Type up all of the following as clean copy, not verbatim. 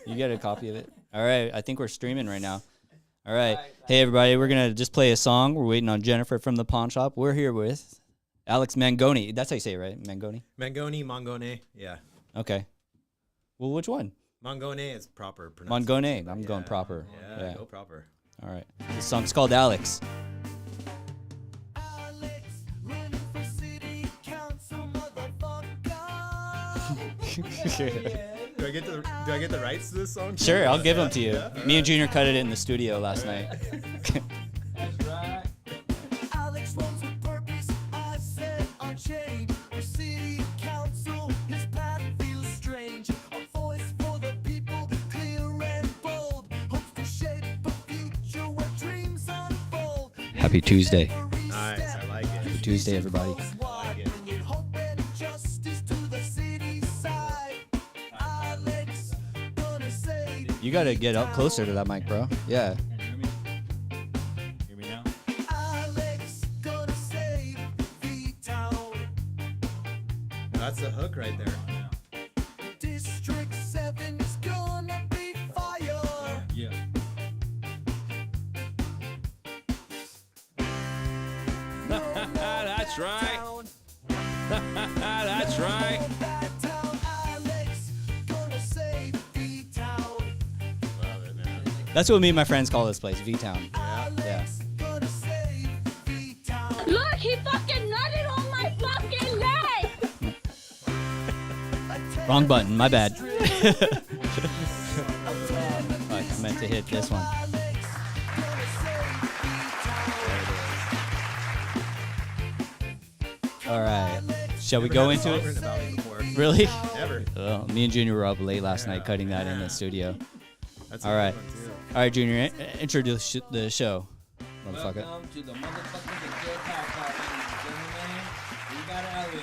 You get a copy of it? All right. I think we're streaming right now. All right. Hey, everybody. We're going to just play a song. We're waiting on Jennifer from the pawn shop. We're here with Alex Mangone. That's how you say it, right? Mangone? Mangone. Yeah. Okay. Well, which one? Mangone is proper pronunciation. Mangone. I'm going proper. Yeah, go proper. All right. This song's called Alex. Do I get the rights to this song? Sure, I'll give them to you. Me and Junior cut it in the studio last night. That's right. Alex runs with purpose. I said unchained. For city council, his path feels strange. A voice for the people, clear and bold. Hopes to shape a future where dreams unfold. Happy Tuesday. Nice, I like it. Happy Tuesday, everybody. You got to get up closer to that mic, bro. Yeah. Can you hear me? Hear me now? Alex gonna save V-Town. That's the hook right there. District 7 is gonna be fire. Yeah. That's right. That's right. That's what me and my friends call this place, V-Town. Yeah. Look, he fucking nutted on my fucking leg! Wrong button, my bad. Fuck, I meant to hit this one. All right. Shall we go into it? Really? Never. Well, me and Junior were up late last night cutting that in the studio. That's all right. All right, Junior, introduce the show. Motherfucker. Welcome to the motherfucking Ventura Tide Pod, ladies and gentlemen. We got Alex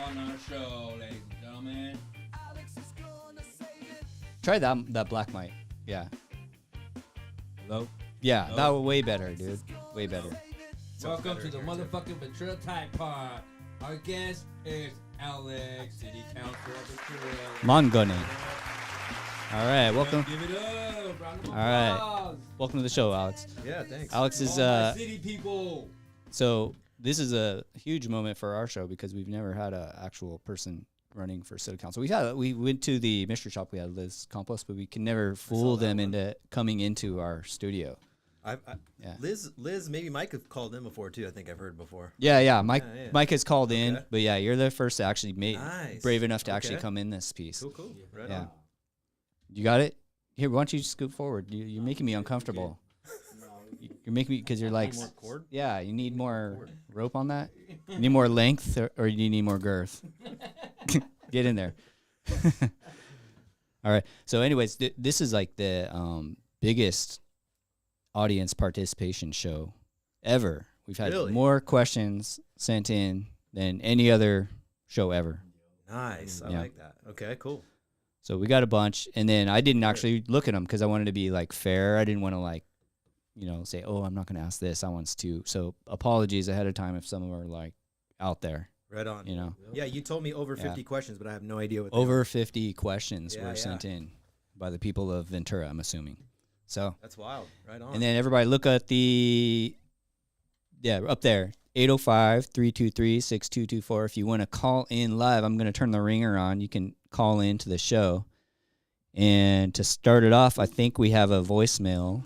on our show, ladies and gentlemen. Try that black mic. Yeah. Hello? Yeah, Hello? that was way better, dude. Way better. Welcome to the motherfucking Ventura Tide Pod. Our guest is Alex, City Council of Ventura. Mangone. All right, welcome. Give it up. Round of All right. applause. Welcome to the show, Alex. Yeah, thanks. Alex is All my city people. so this is a huge moment for our show because we've never had an actual person running for city council. We went to the mystery shop. We had Liz Campos, but we can never fool them into coming into our studio. Yeah. Liz, maybe Mike have called in before too. I think I've heard before. Yeah. Mike has called in, but yeah, you're the first to actually Nice. brave enough to actually come in this piece. Cool. Right Yeah. on. You got it? Here, why don't you scoot forward? You're making me uncomfortable. You're making me, because you're like, More cord? yeah, you need more rope on that? You need more length or you need more girth? Get in there. All right. So anyways, this is like the biggest audience participation show ever. We've had more questions sent in than any other show ever. Nice. I like that. Okay, cool. So we got a bunch, and then I didn't actually look at them because I wanted to be like fair. I didn't want to say, oh, I'm not going to ask this. I want to. So apologies ahead of time if some of them are like out there. Right on. You know. Yeah, you told me over 50 questions, but I have no idea what. Over 50 questions were sent in by the people of Ventura, I'm assuming. So that's wild. Right on. And then everybody look at up there, 805-323-6224. If you want to call in live, I'm going to turn the ringer on. You can call into the show. And to start it off, I think we have a voicemail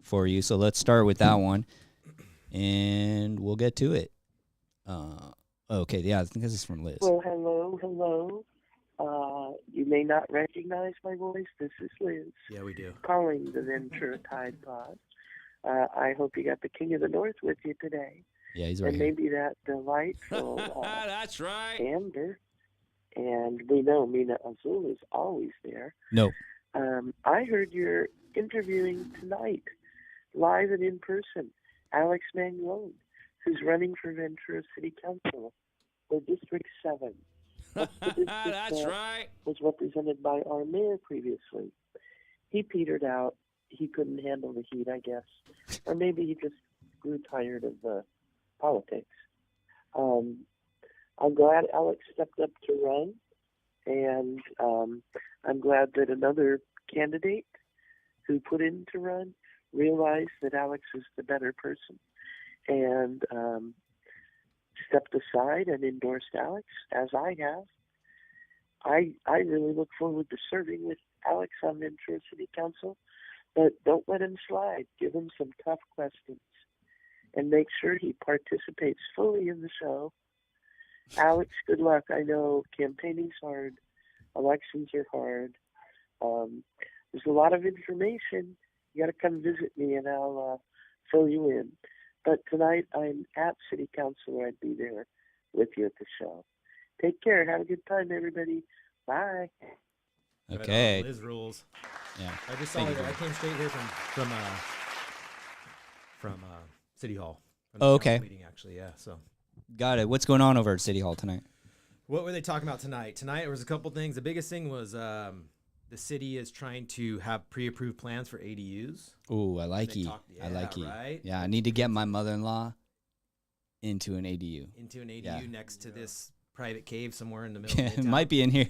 for you. So let's start with that one, and we'll get to it. Okay, yeah, I think this is from Liz. Well, hello. You may not recognize my voice. This is Liz. Yeah, we do. Calling the Ventura Tide Pod. I hope you got the King of the North with you today. Yeah, he's right and here. Maybe that delightful That's right. Amber. And we know Mina Azul is always there. No. I heard you're interviewing tonight, live and in person, Alex Mangone, who's running for Ventura City Council for District 7. That's right. Was represented by our mayor previously. He petered out. He couldn't handle the heat, I guess. Or maybe he just grew tired of the politics. I'm glad Alex stepped up to run, and I'm glad that another candidate who put in to run realized that Alex is the better person and stepped aside and endorsed Alex, as I have. I really look forward to serving with Alex on Ventura City Council, but don't let him slide. Give him some tough questions and make sure he participates fully in the show. Alex, good luck. I know campaigning's hard. Elections are hard. There's a lot of information. You got to come visit me and I'll fill you in. But tonight I'm at City Council. I'd be there with you at the show. Take care. Have a good time, everybody. Bye. Okay. Liz rules. Yeah. I just saw Thank it. you. I came straight here from City Hall. From Oh, the okay. council meeting, actually, yeah. So, Got it. What's going on over at City Hall tonight? what were they talking about tonight? Tonight there was a couple things. The biggest thing was the city is trying to have pre-approved plans for ADUs. Ooh, I like They you. talked- I like yeah, you. right? Yeah, I need to get my mother-in-law into an ADU. Into an ADU Yeah. next to this private cave somewhere in the middle Yeah, of it Midtown. might be in here.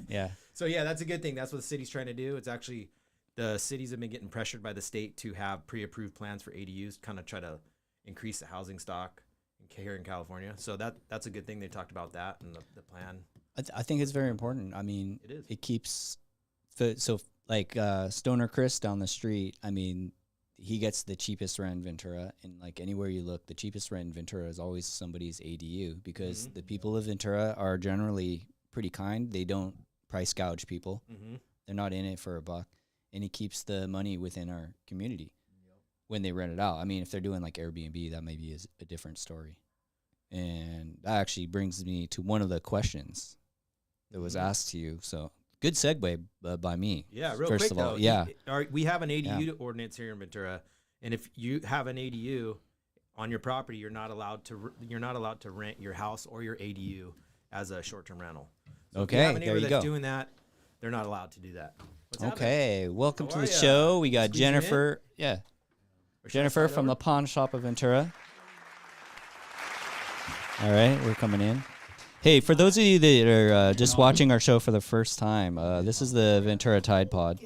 Yeah. So yeah, that's a good thing. That's what the city's trying to do. It's actually the cities have been getting pressured by the state to have pre-approved plans for ADUs, kind of try to increase the housing stock here in California. So that's a good thing. They talked about that and the plan. I think it's very important. I mean, It is. it keeps so like Stoner Chris down the street. I mean, he gets the cheapest rent in Ventura, and like anywhere you look, the cheapest rent in Ventura is always somebody's ADU because the people of Ventura are generally pretty kind. They don't price gouge people. Mm-hmm. They're not in it for a buck, and he keeps the money within our community when they rent it out. I mean, if they're doing like Airbnb, that maybe is a different story. And that actually brings me to one of the questions that was asked to you. So good segue by me. Yeah, real First quick of all, though. yeah. We have an ADU ordinance here in Ventura, and if you have an ADU on your property, you're not allowed to rent your house or your ADU as a short-term rental. So if you Okay, have a neighbor there you that's go. doing that, they're not allowed to do that. What's happening? Okay, welcome How to are the ya? show. We got Squeezing in? Jennifer. Yeah, Or should I Jennifer slide from the over? pawn shop of Ventura. All right, we're coming in. Hey, for those of you that are just watching our show for the first time, this is the Ventura Tide Pod.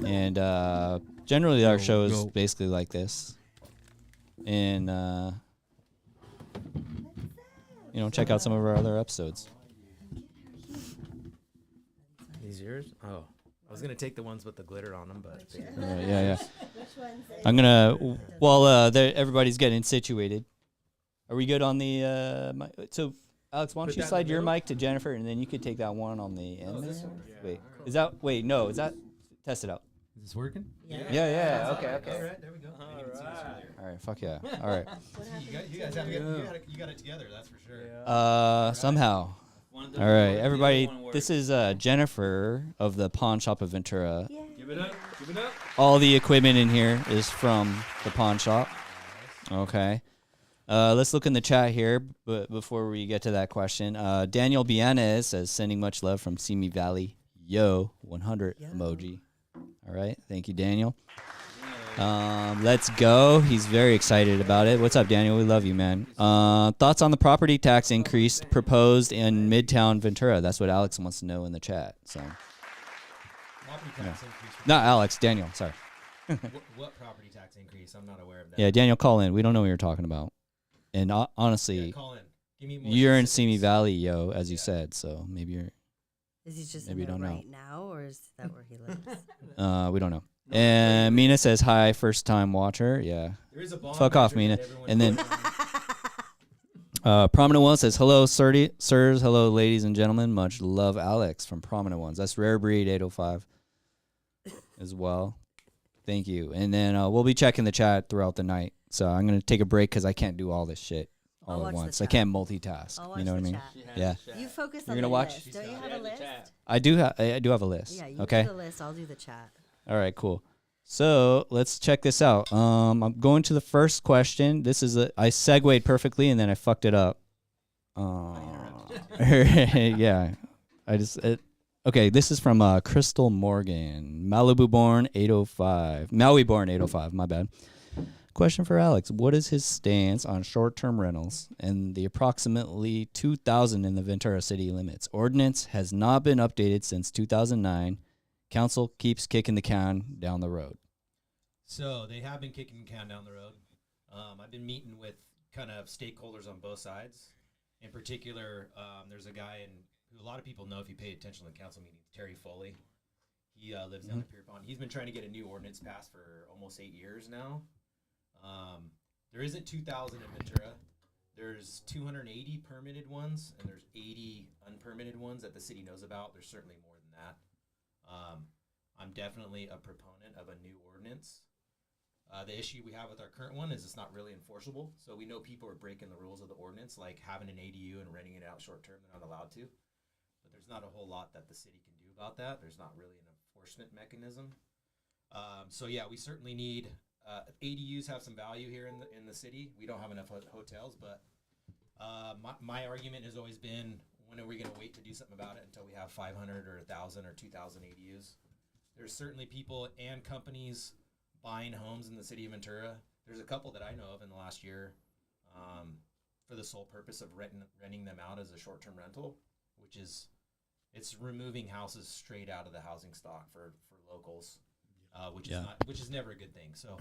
And generally our show is basically like this. And, check out some of our other episodes. These yours? Oh, I was gonna take the ones with the glitter on them, but Yeah. I'm going to, while everybody's getting situated, are we good on the, so Alex, why don't Put you that in slide the your middle? mic to Jennifer, and then you could take that one on the end this there? one? Wait, is that, test it out. Is this working? Yeah, okay. All right, there we go. All right, fuck yeah. All right. You guys have you got it together. That's for sure. Somehow. All right, everybody, this is Jennifer of the Pawn Shop of Ventura. Give it up. Give it up. All the equipment in here is from the pawn shop. Okay. Let's look in the chat here, but before we get to that question, Daniel Bianez says, sending much love from Simi Valley. Yo, 100 emoji. All right. Thank you, Daniel. Let's go. He's very excited about it. What's up, Daniel? We love you, man. Thoughts on the property tax increase proposed in Midtown Ventura? That's what Alex wants to know in the chat. So, Property tax increase. not Alex, Daniel. Sorry. What property tax increase? I'm not aware of that. Yeah, Daniel, call in. We don't know what you're talking about. And honestly, Yeah, call in. Give me more you're in specifics. Simi Valley, yo, as you said. So maybe you're. Is he just Maybe in there don't know. right now, or is that where he lives? We don't know. And Mina says hi, first time watcher. Yeah. There is a bond Fuck off, measure Mina. that everyone And then knows. Prominent One says hello, sirs. Hello, ladies and gentlemen. Much love, Alex from Prominent Ones. That's Rare Breed 805 as well. Thank you. And then we'll be checking the chat throughout the night. So I'm gonna take a break because I can't do all this shit I'll all watch at the once. I chat. can't multitask. I'll you watch know what I the mean? chat. Yeah. You focus You're on gonna the watch? list. Don't you have a list? I do have a list. Yeah, you okay. do the list. I'll do the chat. All right, cool. So let's check this out. I'm going to the first question. This is I segued perfectly and then I fucked it up. Yeah, okay. This is from Crystal Morgan, Malibu born 805. Maui born 805. My bad. Question for Alex. What is his stance on short-term rentals and the approximately 2,000 in the Ventura city limits? Ordinance has not been updated since 2009. Council keeps kicking the can down the road. So they have been kicking the can down the road. I've been meeting with kind of stakeholders on both sides. In particular, there's a guy who a lot of people know if you pay attention to the council meetings, Terry Foley. He lives down in Pierpont. He's been trying to get a new ordinance passed for almost 8 years now. There isn't 2,000 in Ventura. There's 280 permitted ones, and there's 80 unpermitted ones that the city knows about. There's certainly more than that. I'm definitely a proponent of a new ordinance. The issue we have with our current one is it's not really enforceable. So we know people are breaking the rules of the ordinance, like having an ADU and renting it out short term. They're not allowed to. But there's not a whole lot that the city can do about that. There's not really an enforcement mechanism. So yeah, we certainly need ADUs have some value here in the city. We don't have enough hotels, but my argument has always been, when are we going to wait to do something about it until we have 500 or 1,000 or 2,000 ADUs? There's certainly people and companies buying homes in the city of Ventura. There's a couple that I know of in the last year for the sole purpose of renting them out as a short-term rental, which is, it's removing houses straight out of the housing stock for locals, which is never a good thing. So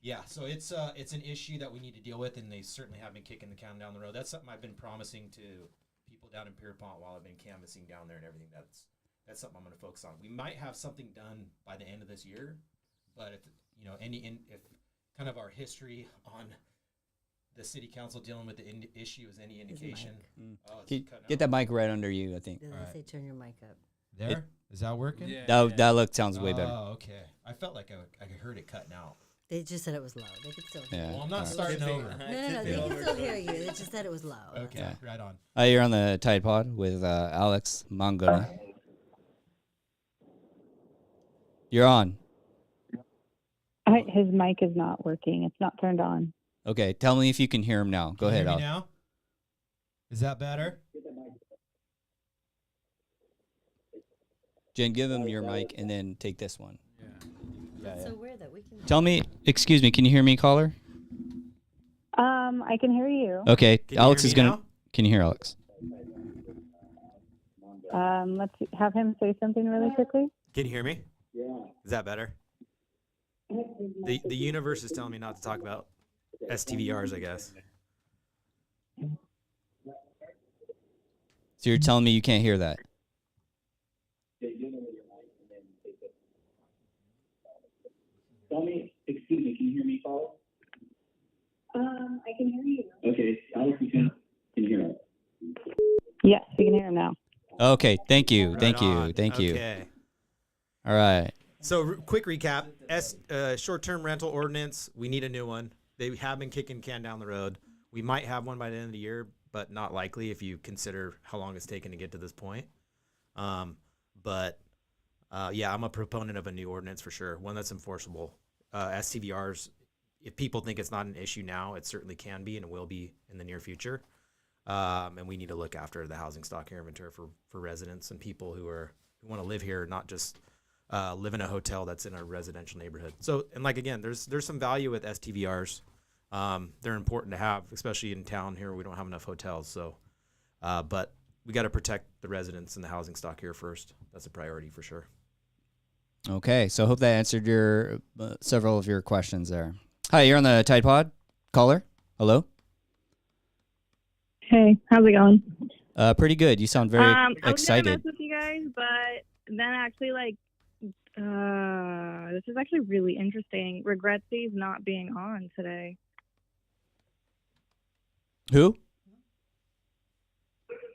yeah, so it's an issue that we need to deal with, and they certainly have been kicking the can down the road. That's something I've been promising to people down in Pierpont while I've been canvassing down there and everything. That's something I'm going to focus on. We might have something done by the end of this year, but if if kind of our history on the city council dealing with the issue is any indication. Get that mic right under you, I think. Did I say turn your mic up? There? Is that working? Yeah. That sounds way better. Oh, okay. I felt like I heard it cutting out. They just said it was loud. They could still hear Yeah. you. Well, I'm not starting over. No, they can still hear you. They just said it was loud. Okay, Yeah. right on. Hi, you're on the Tide Pod with Alex Mangone. You're on. His mic is not working. It's not turned on. Okay, tell me if you can hear him now. Go ahead, Hear Alex. me now? Is that better? Jen, give him your mic and then take this one. That's so weird that we can. Tell me, excuse me, can you hear me, caller? I can hear you. Okay, Can you Alex hear is me gonna. now? Can you hear Alex? Let's have him say something really quickly. Can you hear me? Yeah. Is that better? The universe is telling me not to talk about STVRs, I guess. So you're telling me you can't hear that? Tell me, excuse me, can you hear me, caller? I can hear you. Okay, Alex, can you hear us? Yes, we can hear him now. Okay, thank you, Right thank you, on. thank you. Okay. All right. So quick recap: short-term rental ordinance. We need a new one. They have been kicking the can down the road. We might have one by the end of the year, but not likely if you consider how long it's taken to get to this point. Yeah, I'm a proponent of a new ordinance for sure, one that's enforceable. STVRs, if people think it's not an issue now, it certainly can be and it will be in the near future. And we need to look after the housing stock here in Ventura for residents and people who want to live here, not just live in a hotel that's in a residential neighborhood. So, and like, again, there's some value with STVRs. They're important to have, especially in town here where we don't have enough hotels. So, but we got to protect the residents and the housing stock here first. That's a priority for sure. Okay, so hope that answered your several of your questions there. Hi, you're on the Tide Pod. Caller, hello. Hey, how's it going? Pretty good. You sound very I was gonna excited. mess with you guys, but then actually, this is actually really interesting. Regret Steve's not being on today. Who?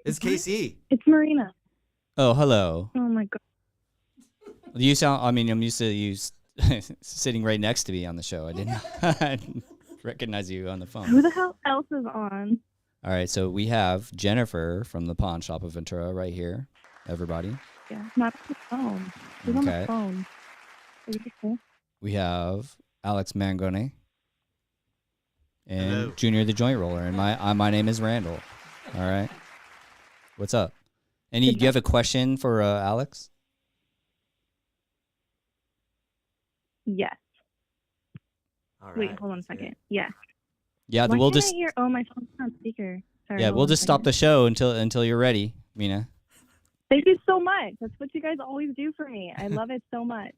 It's KC. It's Marina. Oh, hello. Oh my god. You sound. I mean, I'm used to you sitting right next to me on the show. I didn't recognize you on the phone. Who the hell else is on? All right, so we have Jennifer from the Pawn Shop of Ventura right here. Everybody. Yeah, not on the phone. She's on Okay. the phone. Are you okay? We have Alex Mangone and Hello. Junior the Joint Roller, and my name is Randall. All right, what's up? Do you have a question for Alex? Yes. All right. Wait, hold on a let's hear second. it. Yeah. Yeah, Why we'll can't just I hear? Oh, my phone's on speaker. Sorry, yeah, hold we'll on a just stop second. the show until you're ready, Mina. Thank you so much. That's what you guys always do for me. I love it so much.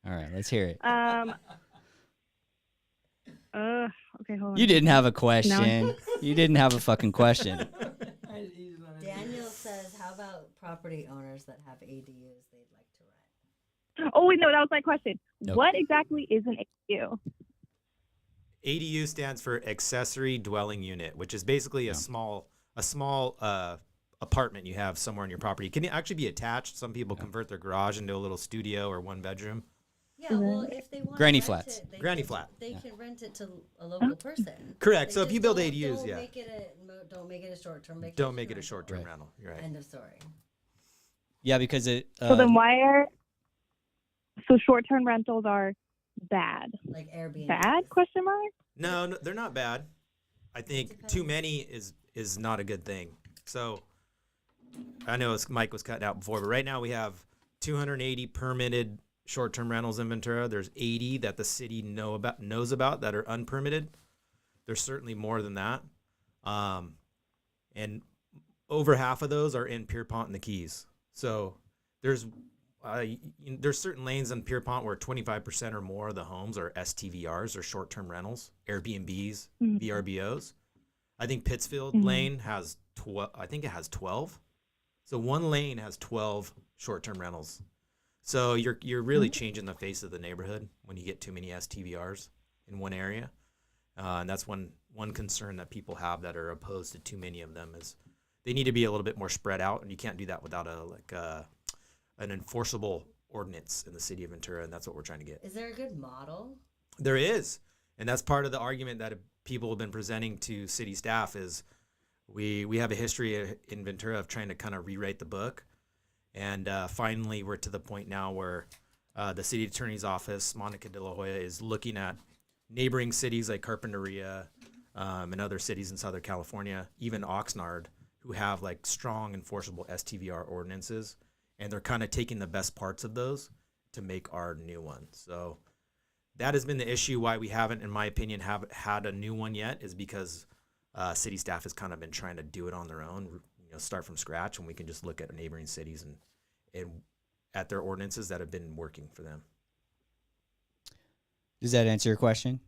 All right, let's hear it. Okay, hold on. You didn't have a question. You didn't have a fucking question. Daniel says, how about property owners that have ADUs they'd like to rent? Oh, wait, no, that was my question. Nope. What exactly is an ADU? ADU stands for accessory dwelling unit, which is basically a small apartment you have somewhere on your property. It can actually be attached. Some people convert their garage into a little studio or one bedroom. Yeah, well, if they want Granny to rent flats. it, Granny flat. They can rent it to a local person. Correct. They So if just you build don't- ADUs, don't yeah. don't make it a short term. Don't make it a short-term rental. You're right. End of story. Yeah, because it. So then why are short-term rentals are bad? Like Airbnb. Bad? Question mark? No, they're not bad. I think too many is not a good thing. So I know Mike was cutting out before, but right now we have 280 permitted short-term rentals in Ventura. There's 80 that the city knows about that are unpermitted. There's certainly more than that. And over half of those are in Pierpont and the Keys. So there's certain lanes in Pierpont where 25% or more of the homes are STVRs or short-term rentals, Airbnbs, VRBOs. I think Pittsfield Lane has 12. I think it has 12. So one lane has 12 short-term rentals. So you're really changing the face of the neighborhood when you get too many STVRs in one area. And that's one concern that people have that are opposed to too many of them is they need to be a little bit more spread out, and you can't do that without an enforceable ordinance in the city of Ventura, and that's what we're trying to get. Is there a good model? There is, and that's part of the argument that people have been presenting to city staff is we have a history in Ventura of trying to kind of rewrite the book, and finally we're to the point now where the city attorney's office, Monica De La Hoya, is looking at neighboring cities like Carpinteria and other cities in Southern California, even Oxnard, who have like strong enforceable STVR ordinances, and they're kind of taking the best parts of those to make our new one. So that has been the issue why we haven't, in my opinion, have had a new one yet, is because city staff has kind of been trying to do it on their own, start from scratch, and we can just look at neighboring cities and at their ordinances that have been working for them. Does that answer your question?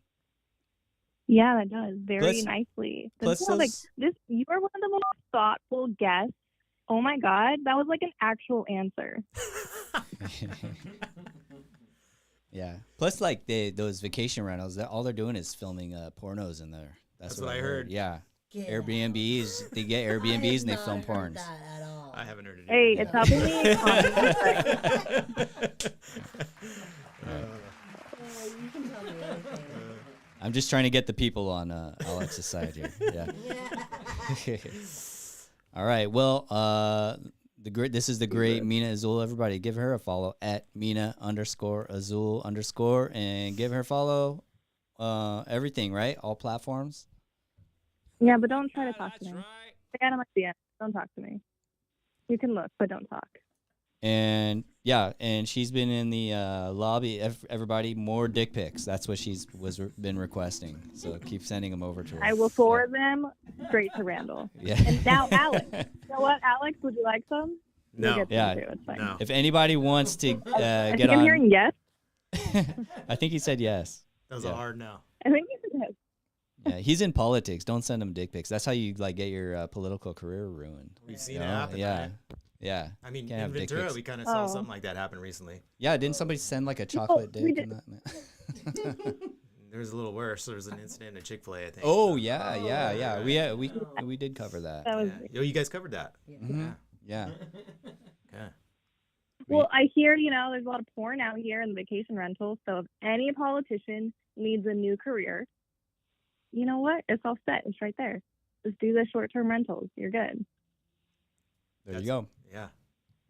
Yeah, that does very Plus- nicely. plus This sounds like those- this. You are one of the most thoughtful guests. Oh my God, that was like an actual answer. Yeah. Plus, like those vacation rentals, all they're doing is filming pornos in there. That's what I heard. Yeah. Get Airbnbs. They get I have Airbnbs and they not film heard porns. that at all. I haven't heard it. Hey, either. it's helping me. You can tell me anything. I'm just trying to get the people on Alex's side here. Yeah. All right. Well, this is the great Mina Azul. Everybody, give her a follow at Mina_Azul_ and give her say everything. Right, all platforms. Yeah, but don't try to talk to me. Stay out of my DM. Don't talk to me. You can look, but don't talk. And yeah, and she's been in the lobby. Everybody, more dick pics. That's what she's been requesting. So keep sending them over to her. I will forward them straight to Randall. Yeah. And now, Alex. You know what, Alex? Would you like some? No. You'll get some Yeah. too, it's fine. No. If anybody wants to I get think I'm on, hearing yes. I think he said yes. That was Yeah. a hard no. I think you said yes. Yeah, he's in politics. Don't send him dick pics. That's how you get your political career ruined. We've seen You it know? happen. Yeah, Right? yeah. I mean, Can't in have dick Ventura, pics. we kind of saw Oh. something like that happen recently. Yeah, didn't somebody send like a chocolate we dick? did. In that? There was a little worse. There was an incident at Chick-fil-A, I think. Oh yeah. Right. We did cover that. That was Yeah. Oh, you guys covered that. Mhm. Yeah. Okay. Well, I hear, there's a lot of porn out here in the vacation rentals. So if any politician needs a new career, you know what? It's all set. It's right there. Just do the short-term rentals. You're good. There you go. Yeah.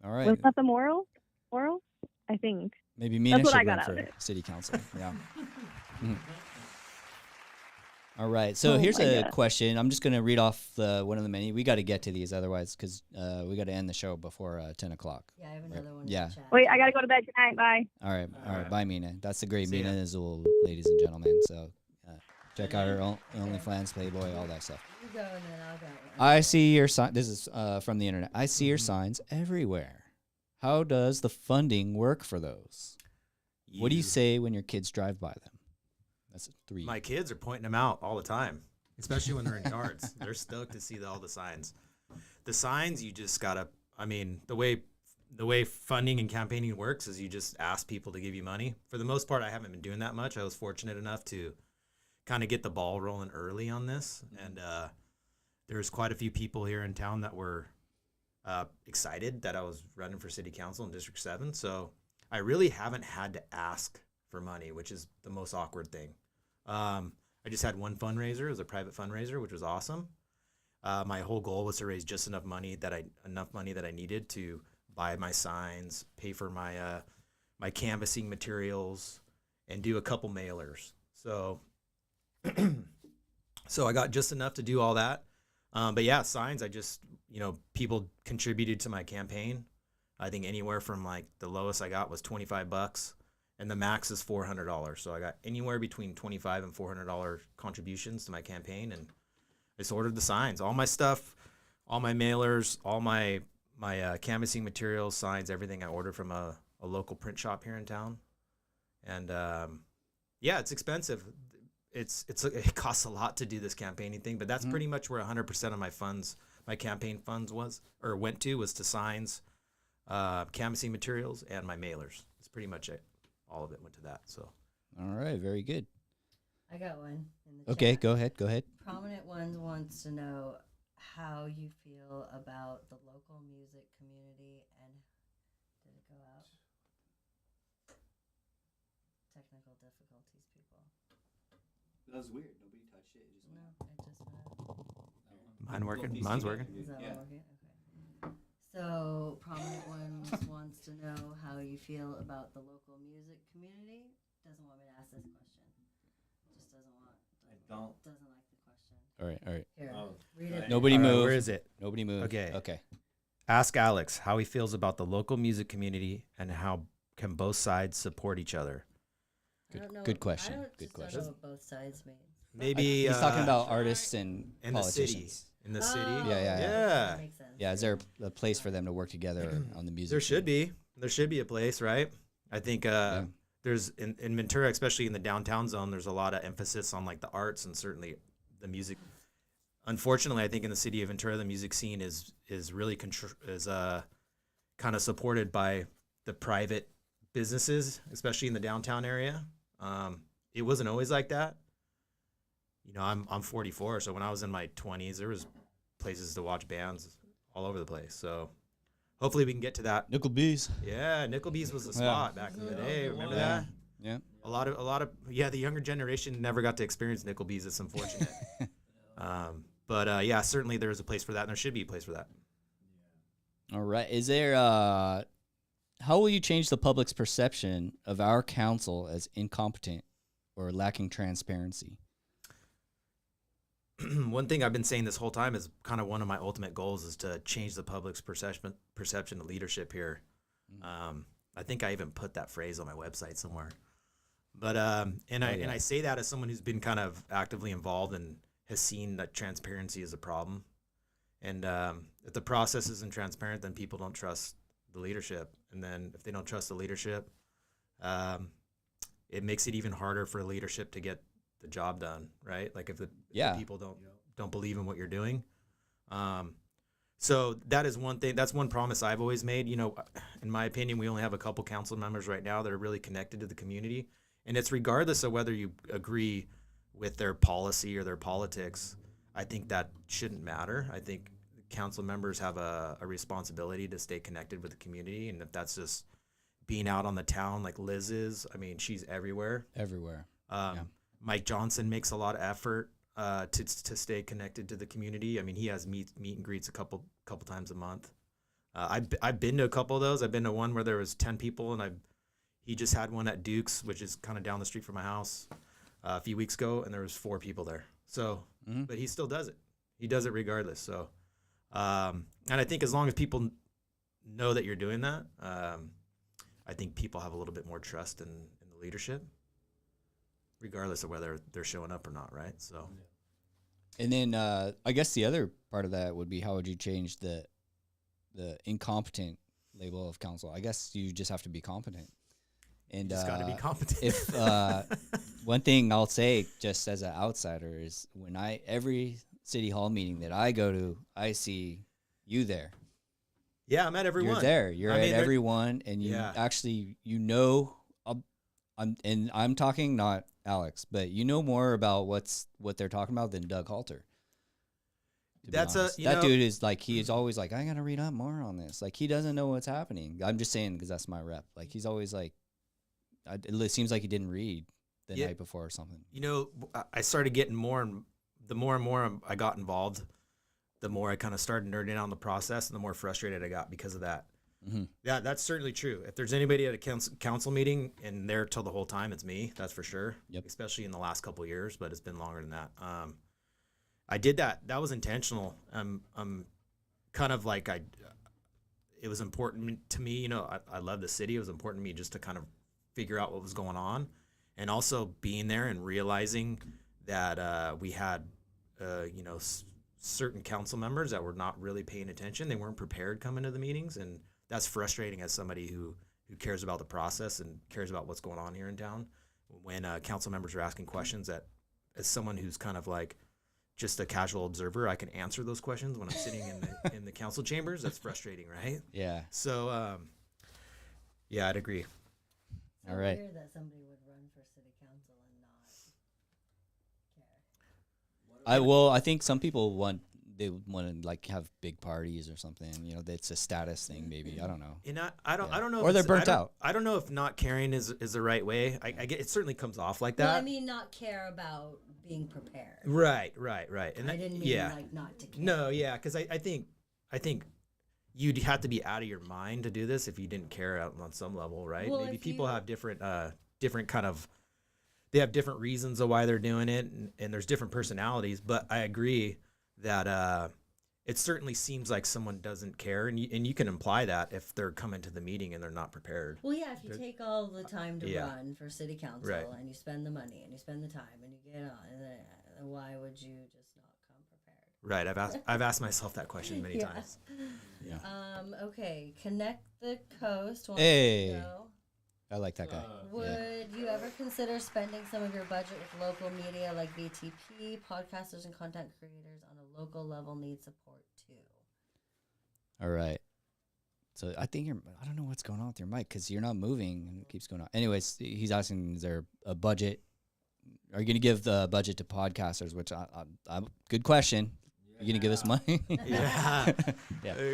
All right. Was that the moral? Moral? I think. Maybe Mina That's what should I got run out for of it. city council. Yeah. Mhm. All right. So Oh here's my a God. question. I'm just going to read off one of the many. We got to get to these otherwise because we got to end the show before 10 o'clock. Yeah, I have another one. Yeah. In the chat. Wait, I gotta go to bed tonight. Bye. All right. All right. Bye, Mina. That's the great See Mina ya. Azul, ladies and gentlemen. So check out her OnlyFans, Playboy, all that stuff. You go and then I'll go. I see your sign. This is from the internet. I see your signs everywhere. How does the funding work for those? What do you say when your kids drive by them? That's 3. My kids are pointing them out all the time, especially when they're in yards. They're stoked to see all the signs. The signs, you just gotta. I mean, the way funding and campaigning works is you just ask people to give you money. For the most part, I haven't been doing that much. I was fortunate enough to kind of get the ball rolling early on this, and there's quite a few people here in town that were excited that I was running for city council in District 7. So I really haven't had to ask for money, which is the most awkward thing. I just had one fundraiser. It was a private fundraiser, which was awesome. My whole goal was to raise just enough money that I needed to buy my signs, pay for my my canvassing materials, and do a couple mailers. So so I got just enough to do all that. But yeah, signs, I just, people contributed to my campaign. I think anywhere from like the lowest I got was $25 and the max is $400. So I got anywhere between $25 and $400 contributions to my campaign. And I just ordered the signs, all my stuff, all my mailers, all my canvassing materials, signs, everything I ordered from a local print shop here in town. And yeah, it's expensive. It costs a lot to do this campaigning thing, but that's pretty much where 100% of my funds, my campaign funds went to signs, canvassing materials, and my mailers. It's pretty much it. All of it went to that. So. All right. Very good. I got one in the Okay. chat. Go ahead. Go ahead. Prominent Ones wants to know how you feel about the local music community and did it go out? Technical difficulties, people. That was weird. Nobody touched it. It just No, it just went. Mine working? Mine's working. Is that Yeah. one working? Okay. So, Prominent Ones wants to know how you feel about the local music community. Doesn't want me to ask this question. Just doesn't want. Doesn't like the question. All right. All right. Here, Oh, read right. it. Nobody All right, move. where is it? Nobody move. Okay. Okay. Ask Alex how he feels about the local music community and how can both sides support each other. I don't know. Good question. I Good just question. don't know what both sides mean. Maybe He's talking about artists and in the city. politicians. In the city. Oh, Yeah, yeah, yeah. That makes sense. Yeah. Is there a place for them to work together on the music? There should scene? be. There should be a place, right? I think there's in Ventura, especially in the downtown zone, there's a lot of emphasis on like the arts and certainly the music. Unfortunately, I think in the city of Ventura, the music scene is really kind of supported by the private businesses, especially in the downtown area. It wasn't always like that. I'm 44, so when I was in my 20s, there was places to watch bands all over the place. So hopefully we can get to that. Nickel Bees. Yeah, Nickelbees was the spot back in the day. Remember that? Yeah. A lot of the younger generation never got to experience Nickelbees. It's unfortunate. But yeah, certainly there is a place for that, and there should be a place for that. All right. Is there how will you change the public's perception of our council as incompetent or lacking transparency? One thing I've been saying this whole time is kind of one of my ultimate goals is to change the public's perception of leadership here. I think I even put that phrase on my website somewhere. But and I say that as someone who's been kind of actively involved and has seen that transparency is a problem. And if the process isn't transparent, then people don't trust the leadership. And then if they don't trust the leadership, it makes it even harder for leadership to get the job done, right? Like if the people don't believe in what you're doing. So that is one thing. That's one promise I've always made. In my opinion, we only have a couple council members right now that are really connected to the community. And it's regardless of whether you agree with their policy or their politics. I think that shouldn't matter. I think council members have a responsibility to stay connected with the community. And if that's just being out on the town like Liz is, I mean, she's everywhere. Everywhere. Mike Johnson makes a lot of effort to stay connected to the community. I mean, he has meet and greets a couple times a month. I've been to a couple of those. I've been to one where there was 10 people, and he just had one at Duke's, which is kind of down the street from my house, a few weeks ago, and there was 4 people there. So, but he still does it. He does it regardless. So, and I think as long as people know that you're doing that, I think people have a little bit more trust in the leadership, regardless of whether they're showing up or not, right? So, and then I guess the other part of that would be, how would you change the incompetent label of council? I guess you just have to be competent. And you just got to be competent. If one thing I'll say, just as an outsider, is when every city hall meeting that I go to, I see you there. Yeah, I'm at every one. You're there. You're at every one, and you actually, I'm talking not Alex, but you know more about what they're talking about than Doug Halter. That dude is like, he's always like, I gotta read up more on this. Like, he doesn't know what's happening. I'm just saying because that's my rep. Like, he's always like, it seems like he didn't read the night before or something. You know, I started getting more and more I got involved, the more I kind of started nerding out on the process, and the more frustrated I got because of that. Mm-hmm. Yeah, that's certainly true. If there's anybody at a council meeting and they're till the whole time, it's me. That's for sure. Yep. Especially in the last couple of years, but it's been longer than that. I did that. That was intentional. Kind of like it was important to me. You know, I love the city. It was important to me just to kind of figure out what was going on, and also being there and realizing that we had, certain council members that were not really paying attention. They weren't prepared coming to the meetings, and that's frustrating as somebody who cares about the process and cares about what's going on here in town. When council members are asking questions that, as someone who's kind of like just a casual observer, I can answer those questions when I'm sitting in the council chambers. That's frustrating, right? Yeah. So, yeah, I'd agree. It's weird that somebody would run for city council and not care. I think some people want to like have big parties or something. You know, it's a status thing, maybe. I don't know. And I don't know. Or they're burnt out. I don't know if not caring is the right way. I get it certainly comes off like that. Well, I mean, not care about being prepared. Right. And I didn't mean like not to care. No, yeah, because I think you'd have to be out of your mind to do this if you didn't care on some level, right? Well, maybe people have different kind of, they have different reasons of why they're doing it, and there's different personalities. But I agree that it certainly seems like someone doesn't care, and you can imply that if they're coming to the meeting and they're not prepared. Well, yeah, if you take all the time to run for city council, and you spend the money and you spend the time and you get on, then why would you just not come prepared? Right. I've asked myself that question many times. Yeah. Okay. Connect the Coast. Hey. I like that guy. Would you ever consider spending some of your budget with local media like VTP? Podcasters and content creators on a local level need support too. All right. So I think I don't know what's going on with your mic because you're not moving and it keeps going on. Anyways, he's asking, is there a budget? Are you going to give the budget to podcasters? Which good question. Are you going to give us money? Yeah.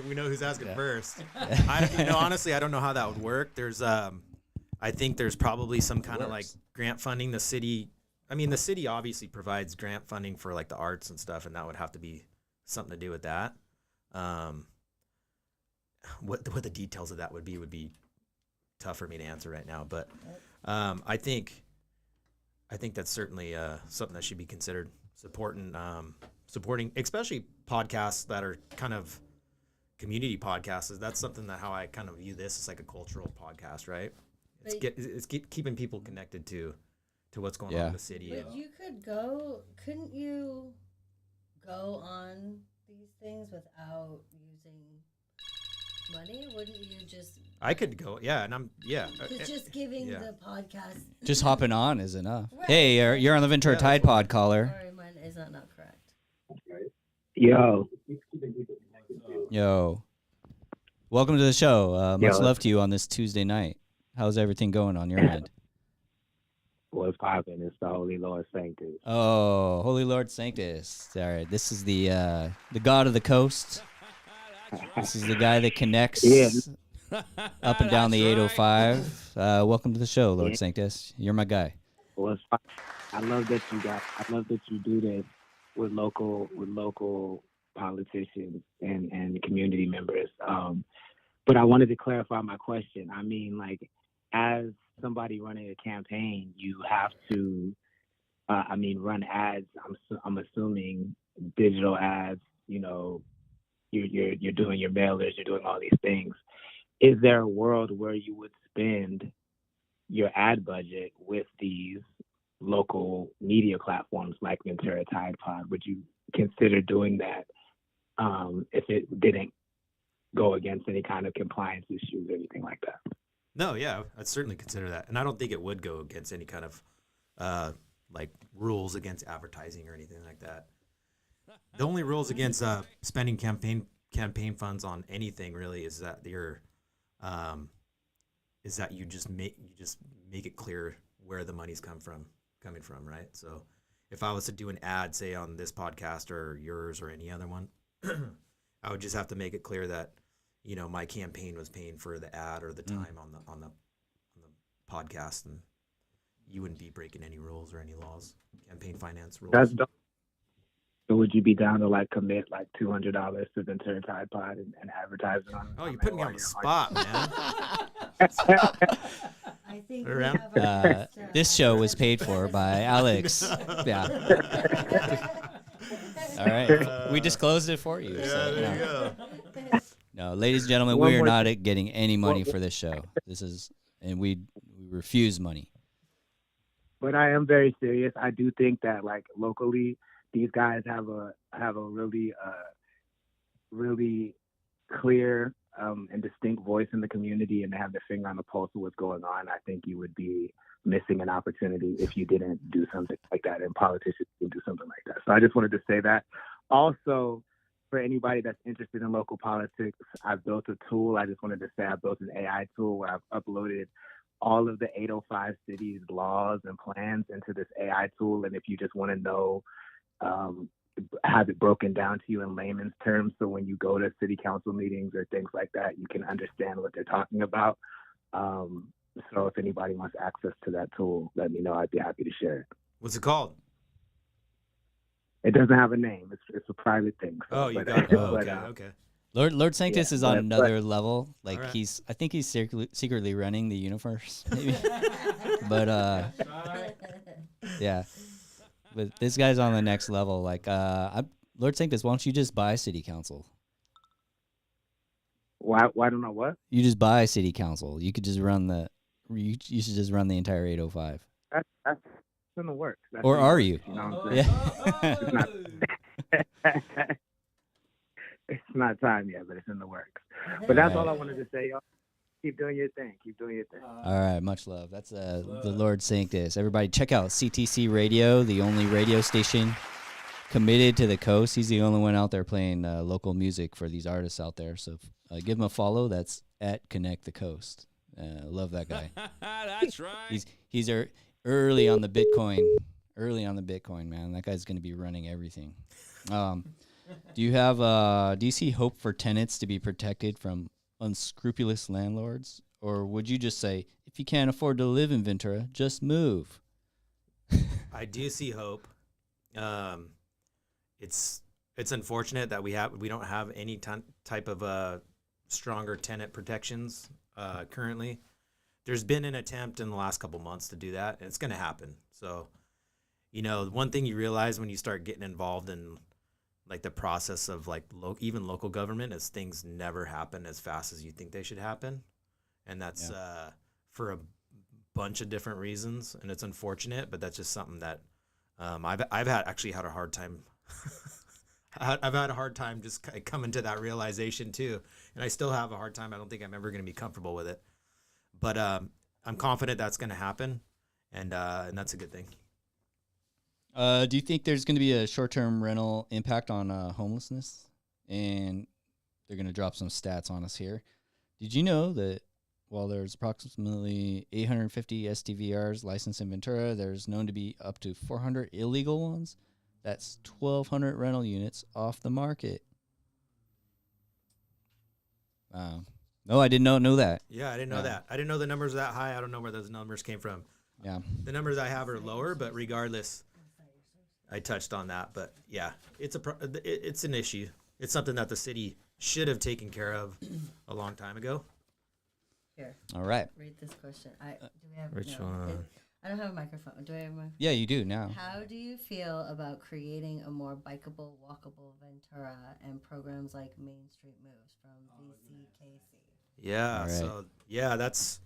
We know who's asking first. Honestly, I don't know how that would work. There's I think there's probably some kind of like grant funding. The city obviously provides grant funding for like the arts and stuff, and that would have to be something to do with that. What the details of that would be tough for me to answer right now, but I think that's certainly something that should be considered, supporting especially podcasts that are kind of community podcasts. That's something that how I kind of view this as like a cultural podcast, right? It's keeping people connected to what's going on in the city. But couldn't you go on these things without using money? Wouldn't you just? I could go, and just giving the podcast. Just hopping on is enough. Right. Hey, you're on the Ventura Tide Pod, caller. Sorry, mine is not correct. Yo. Welcome to the show. Much love to you on this Tuesday night. How's everything going on your end? What's popping? It's the Holy Lord Sanctus. Oh, Holy Lord Sanctus. All right, this is the God of the coast. This is the guy that connects up and down the 805. Welcome to the show, Lord Sanctus. You're my guy. Well, I love that you do this with local politicians and community members. But I wanted to clarify my question. I mean, like, as somebody running a campaign, you have to run ads. I'm assuming digital ads. You know, you're doing your mailers, you're doing all these things. Is there a world where you would spend your ad budget with these local media platforms like Ventura Tide Pod? Would you consider doing that if it didn't go against any kind of compliance issues or anything like that? No, yeah, I'd certainly consider that. And I don't think it would go against any kind of like rules against advertising or anything like that. The only rules against spending campaign funds on anything really is that you just make it clear where the money's coming from, right? So if I was to do an ad, say on this podcast or yours or any other one, I would just have to make it clear that, you know, my campaign was paying for the ad or the time on the podcast, and you wouldn't be breaking any rules or any laws, campaign finance rules. That's dope. So would you be down to like commit like $200 to Ventura Tide Pod and advertise it on? Oh, you put me on the spot, man. I think this show was paid for by Alex. Yeah. All right. We disclosed it for you. So, there you go. No, ladies and gentlemen, we are not getting any money for this show. And we refuse money. But I am very serious. I do think that like locally, these guys have a really clear and distinct voice in the community, and they have their finger on the pulse of what's going on. I think you would be missing an opportunity if you didn't do something like that, and politicians can do something like that. So I just wanted to say that. Also, for anybody that's interested in local politics, I've built a tool. I just wanted to say I built an AI tool where I've uploaded all of the 805 cities' laws and plans into this AI tool. And if you just want to know, have it broken down to you in layman's terms, so when you go to city council meetings or things like that, you can understand what they're talking about. So if anybody wants access to that tool, let me know. I'd be happy to share it. What's it called? It doesn't have a name. It's a private thing. So, you got it. Okay. Lord Sanctus is on another level. Like right. I think he's secretly running the universe, maybe. But yeah. But this guy's on the next level. Like, Lord Sanctus, why don't you just buy city council? Why don't I what? You just buy city council. You could just run you should just run the entire 805. That's in the works. Or are you? You know what I'm saying? Yeah. It's not time yet, but it's in the works. But that's all I wanted to say, y'all. Keep doing your thing. All right, much love. That's the Lord Sanctus. Everybody check out CTC Radio, the only radio station committed to the coast. He's the only one out there playing local music for these artists out there. So give him a follow. That's at Connect the Coast. Love that guy. That's right. He's early on the Bitcoin, man. That guy's going to be running everything. Do you see hope for tenants to be protected from unscrupulous landlords? Or would you just say, if you can't afford to live in Ventura, just move? I do see hope. It's unfortunate that we don't have any type of stronger tenant protections currently. There's been an attempt in the last couple months to do that, and it's going to happen. So, you know, one thing you realize when you start getting involved in like the process of like even local government is things never happen as fast as you think they should happen. And that's for a bunch of different reasons. And it's unfortunate, but that's just something that I've had a hard time. I've had a hard time just coming to that realization too. And I still have a hard time. I don't think I'm ever going to be comfortable with it. But I'm confident that's going to happen. And that's a good thing. Do you think there's going to be a short-term rental impact on homelessness? And they're going to drop some stats on us here. Did you know that while there's approximately 850 STVRs licensed in Ventura, there's known to be up to 400 illegal ones? That's 1,200 rental units off the market. No, I did not know that. Yeah, I didn't know that. I didn't know the numbers were that high. I don't know where those numbers came from. Yeah. The numbers I have are lower, but regardless, I touched on that. But yeah, it's an issue. It's something that the city should have taken care of a long time ago. Here. All right. Read this question. Do we have Which one? I don't have a microphone. Do I have a microphone? Yeah, you do now. How do you feel about creating a more bikeable, walkable Ventura and programs like Main Street Moves from VCKC? Yeah. All right. So yeah, that's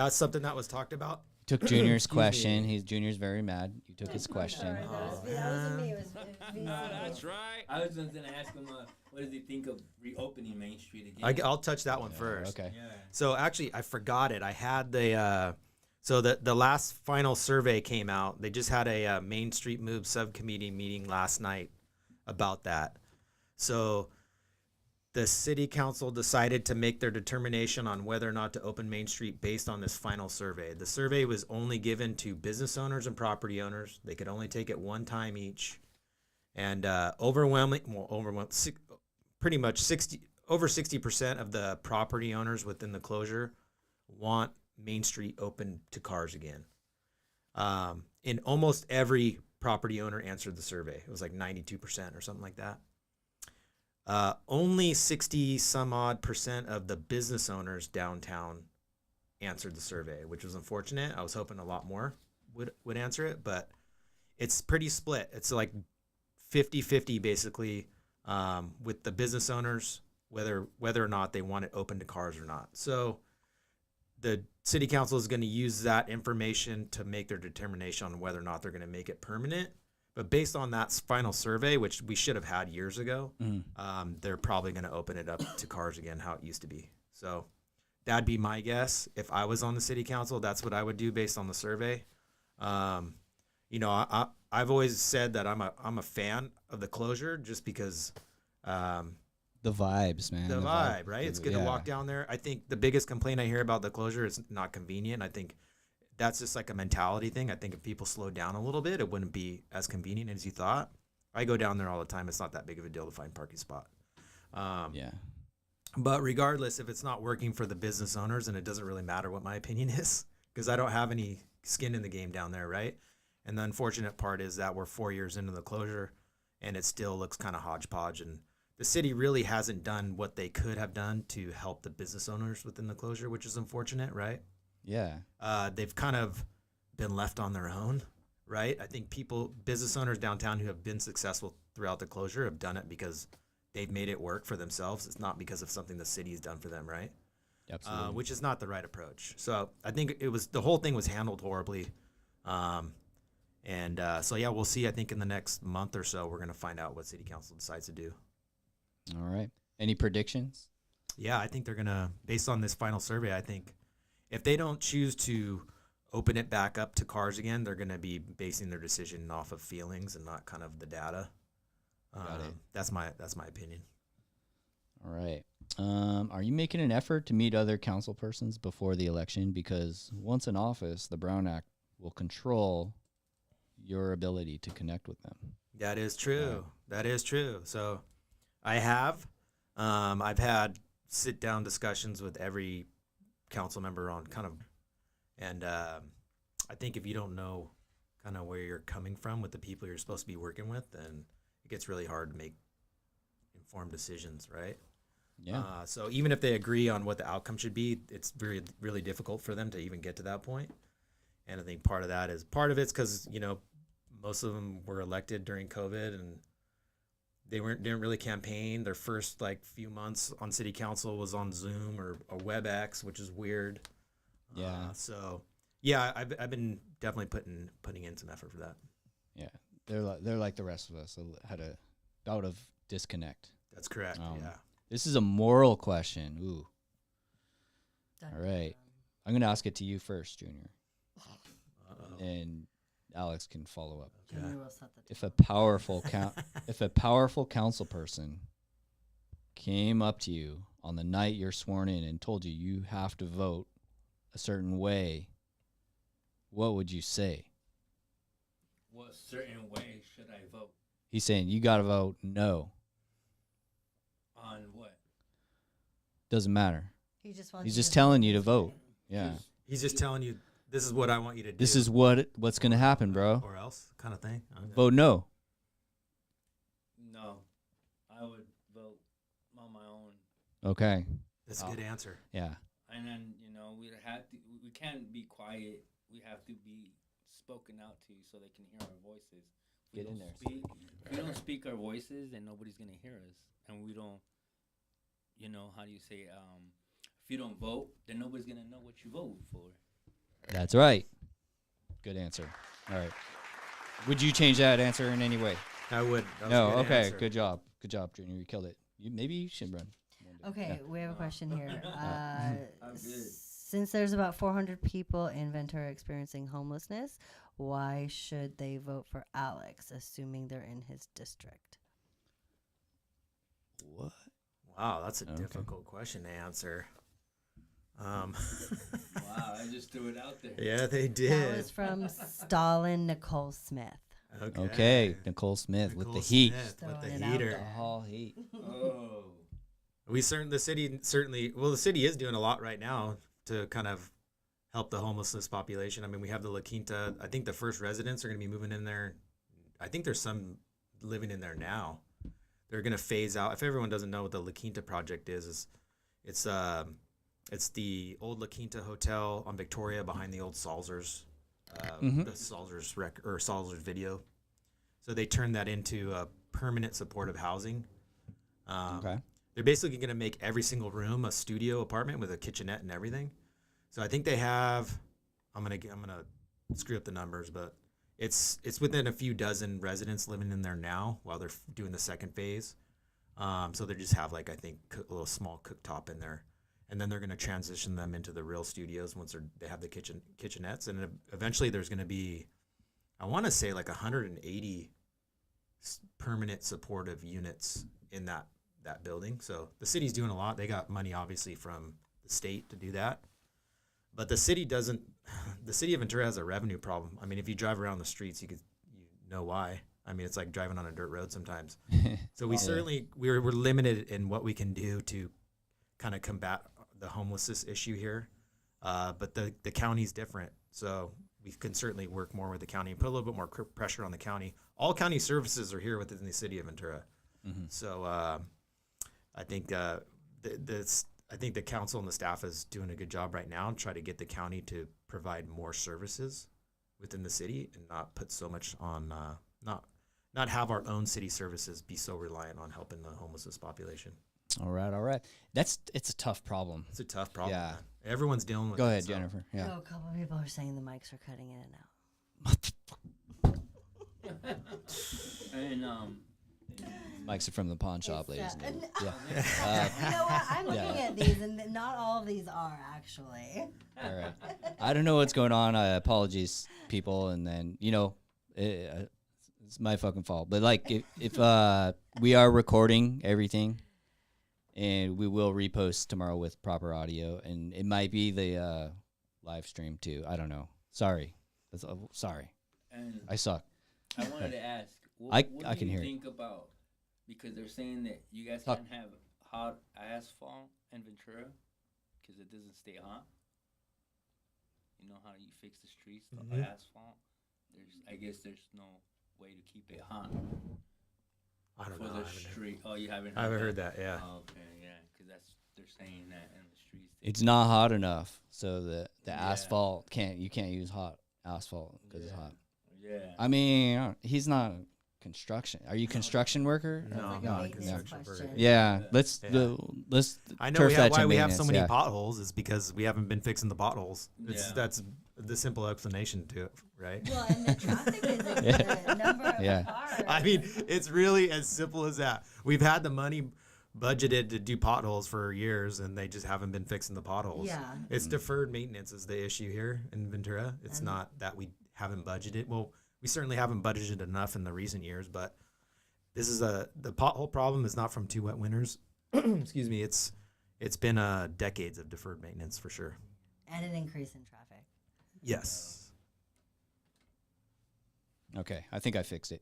something that was talked about. Took Junior's Excuse question. me. Junior's very mad. You took his question. Sorry, that wasn't me. It was VC. That's right. I was just gonna ask him, what does he think of reopening Main Street again? I'll touch that one first. Okay. Yeah. So actually, I forgot it. I had the last final survey came out. They just had a Main Street Move subcommittee meeting last night about that. So the city council decided to make their determination on whether or not to open Main Street based on this final survey. The survey was only given to business owners and property owners. They could only take it one time each. And pretty much over 60% of the property owners within the closure want Main Street open to cars again. And almost every property owner answered the survey. It was like 92% or something like that. Only 60 some odd percent of the business owners downtown answered the survey, which was unfortunate. I was hoping a lot more would answer it, but it's pretty split. It's like 50-50 basically, with the business owners, whether or not they want it open to cars or not. So the city council is going to use that information to make their determination on whether or not they're going to make it permanent. But based on that final survey, which we should have had years ago, they're probably going to open it up to cars again, how it used to be. So that'd be my guess. If I was on the city council, that's what I would do based on the survey. I've always said that I'm a fan of the closure just because The vibes, man. the vibe, right? It's good to walk down there. I think the biggest complaint I hear about the closure is not convenient. I think that's just like a mentality thing. I think if people slow down a little bit, it wouldn't be as convenient as you thought. I go down there all the time. It's not that big of a deal to find a parking spot. Yeah. But regardless, if it's not working for the business owners, and it doesn't really matter what my opinion is, because I don't have any skin in the game down there, right? And the unfortunate part is that we're 4 years into the closure, and it still looks kind of hodgepodge. And the city really hasn't done what they could have done to help the business owners within the closure, which is unfortunate, right? Yeah. They've kind of been left on their own, right? I think business owners downtown who have been successful throughout the closure have done it because they've made it work for themselves. It's not because of something the city's done for them, right? Absolutely. Which is not the right approach. So I think the whole thing was handled horribly. So yeah, we'll see. I think in the next month or so, we're going to find out what city council decides to do. All right. Any predictions? Yeah, I think they're going to, based on this final survey, I think if they don't choose to open it back up to cars again, they're going to be basing their decision off of feelings and not kind of the data. Got it. That's my opinion. All right. Are you making an effort to meet other council persons before the election? Because once in office, the Brown Act will control your ability to connect with them. That is true. That is true. So I have. I've had sit-down discussions with every council member on and I think if you don't know kind of where you're coming from with the people you're supposed to be working with, then it gets really hard to make informed decisions, right? Yeah. So even if they agree on what the outcome should be, it's really difficult for them to even get to that point. And I think part of it's because, most of them were elected during COVID and they didn't really campaign. Their first few months on city council was on Zoom or WebEx, which is weird. Yeah. So yeah, I've been definitely putting in some effort for that. Yeah. They're like the rest of us. Had a bout of disconnect. That's correct. Yeah. This is a moral question. Ooh. All right. I'm going to ask it to you first, Junior. Uh-oh. And Alex can follow up. Junior will set the If a powerful council person came up to you on the night you're sworn in and told you have to vote a certain way, what would you say? What certain way should I vote? He's saying you got to vote no. On what? Doesn't matter. He just wants He's you just to telling vote. you to vote. Yeah. He's just telling you, this is what I want you to do. This is what's going to happen, bro. Or else kind of thing. Okay. Vote no. No. I would vote on my own. Okay. That's a good answer. Yeah. And then, we can't be quiet. We have to be spoken out to so they can hear our voices. Get in there. If we don't speak our voices, then nobody's gonna hear us, and we don't. How do you say? If you don't vote, then nobody's gonna know what you vote for. That's right. Good answer. All right. Would you change that answer in any way? I would. That was No. a good Okay. answer. Good job. Good job, Junior. You killed it. Maybe you should run. Okay, we have a question here. I'm good. Since there's about 400 people in Ventura experiencing homelessness, why should they vote for Alex, assuming they're in his district? What? Wow, that's a difficult question to answer. Wow, I just threw it out there. Yeah, they did. That was from Stalin Nicole Smith. Okay. Nicole Smith with the heat. With the heater. The whole heat. Oh. The city is doing a lot right now to kind of help the homelessness population. I mean, we have the La Quinta. I think the first residents are going to be moving in there. I think there's some living in there now. They're going to phase out. If everyone doesn't know what the La Quinta project is it's the old La Quinta Hotel on Victoria behind the old Salzers, the Salzers Salzers video. So they turned that into a permanent supportive housing. Okay. They're basically going to make every single room a studio apartment with a kitchenette and everything. So I think they have. I'm gonna screw up the numbers, but it's within a few dozen residents living in there now while they're doing the second phase. So they just have like I think a little small cooktop in there, and then they're going to transition them into the real studios once they have the kitchenettes, and eventually there's going to be, I want to say like 180 permanent supportive units in that building. So the city's doing a lot. They got money obviously from the state to do that. But the city doesn't. The city of Ventura has a revenue problem. I mean, if you drive around the streets, you know why. I mean, it's like driving on a dirt road sometimes. So we're limited in what we can do to kind of combat the homelessness issue here. But the county's different, so we can certainly work more with the county and put a little bit more pressure on the county. All county services are here within the city of Ventura. So I think I think the council and the staff is doing a good job right now and try to get the county to provide more services within the city and not put so much on, not have our own city services be so reliant on helping the homelessness population. All right. It's a tough problem. It's a tough problem. Yeah. Man. Everyone's dealing with it. Go ahead, so. Jennifer. Yeah. Oh, a couple of people are saying the mics are cutting in and out. And Mics are from the pawn shop, ladies and gentlemen. Yeah. You know what? I'm looking at these, and not all of these are actually. All right. I don't know what's going on. Apologies, people. And then, it's my fucking fault. But like, if we are recording everything, and we will repost tomorrow with proper audio, and it might be the live stream too. I don't know. Sorry. Sorry. And I suck. I wanted to ask, what I do can you hear think about, because they're saying that you guys can't have hot asphalt in Ventura because it doesn't stay hot. You know how you fix the streets, the asphalt? I guess there's no way to keep it hot. I don't know. For the street. Oh, you haven't heard I haven't heard that, yeah. Oh, okay, yeah, because they're saying that in the streets. It's not hot enough, so the asphalt you can't use hot asphalt because it's hot. Yeah. I mean, he's not construction. Are you a construction worker? No, I'm not a construction worker. Yeah, let's I know turf that to why we have so many maintenance, potholes is because we haven't been fixing the potholes. That's the simple explanation to it, right? Well, and the traffic isn't the number of cars. I mean, it's really as simple as that. We've had the money budgeted to do potholes for years, and they just haven't been fixing the potholes. Yeah. It's deferred maintenance is the issue here in Ventura. It's not that we haven't budgeted. Well, we certainly haven't budgeted enough in the recent years, but this is the pothole problem is not from 2 wet winters. Excuse me. It's been decades of deferred maintenance for sure. And an increase in traffic. Yes. Okay, I think I fixed it.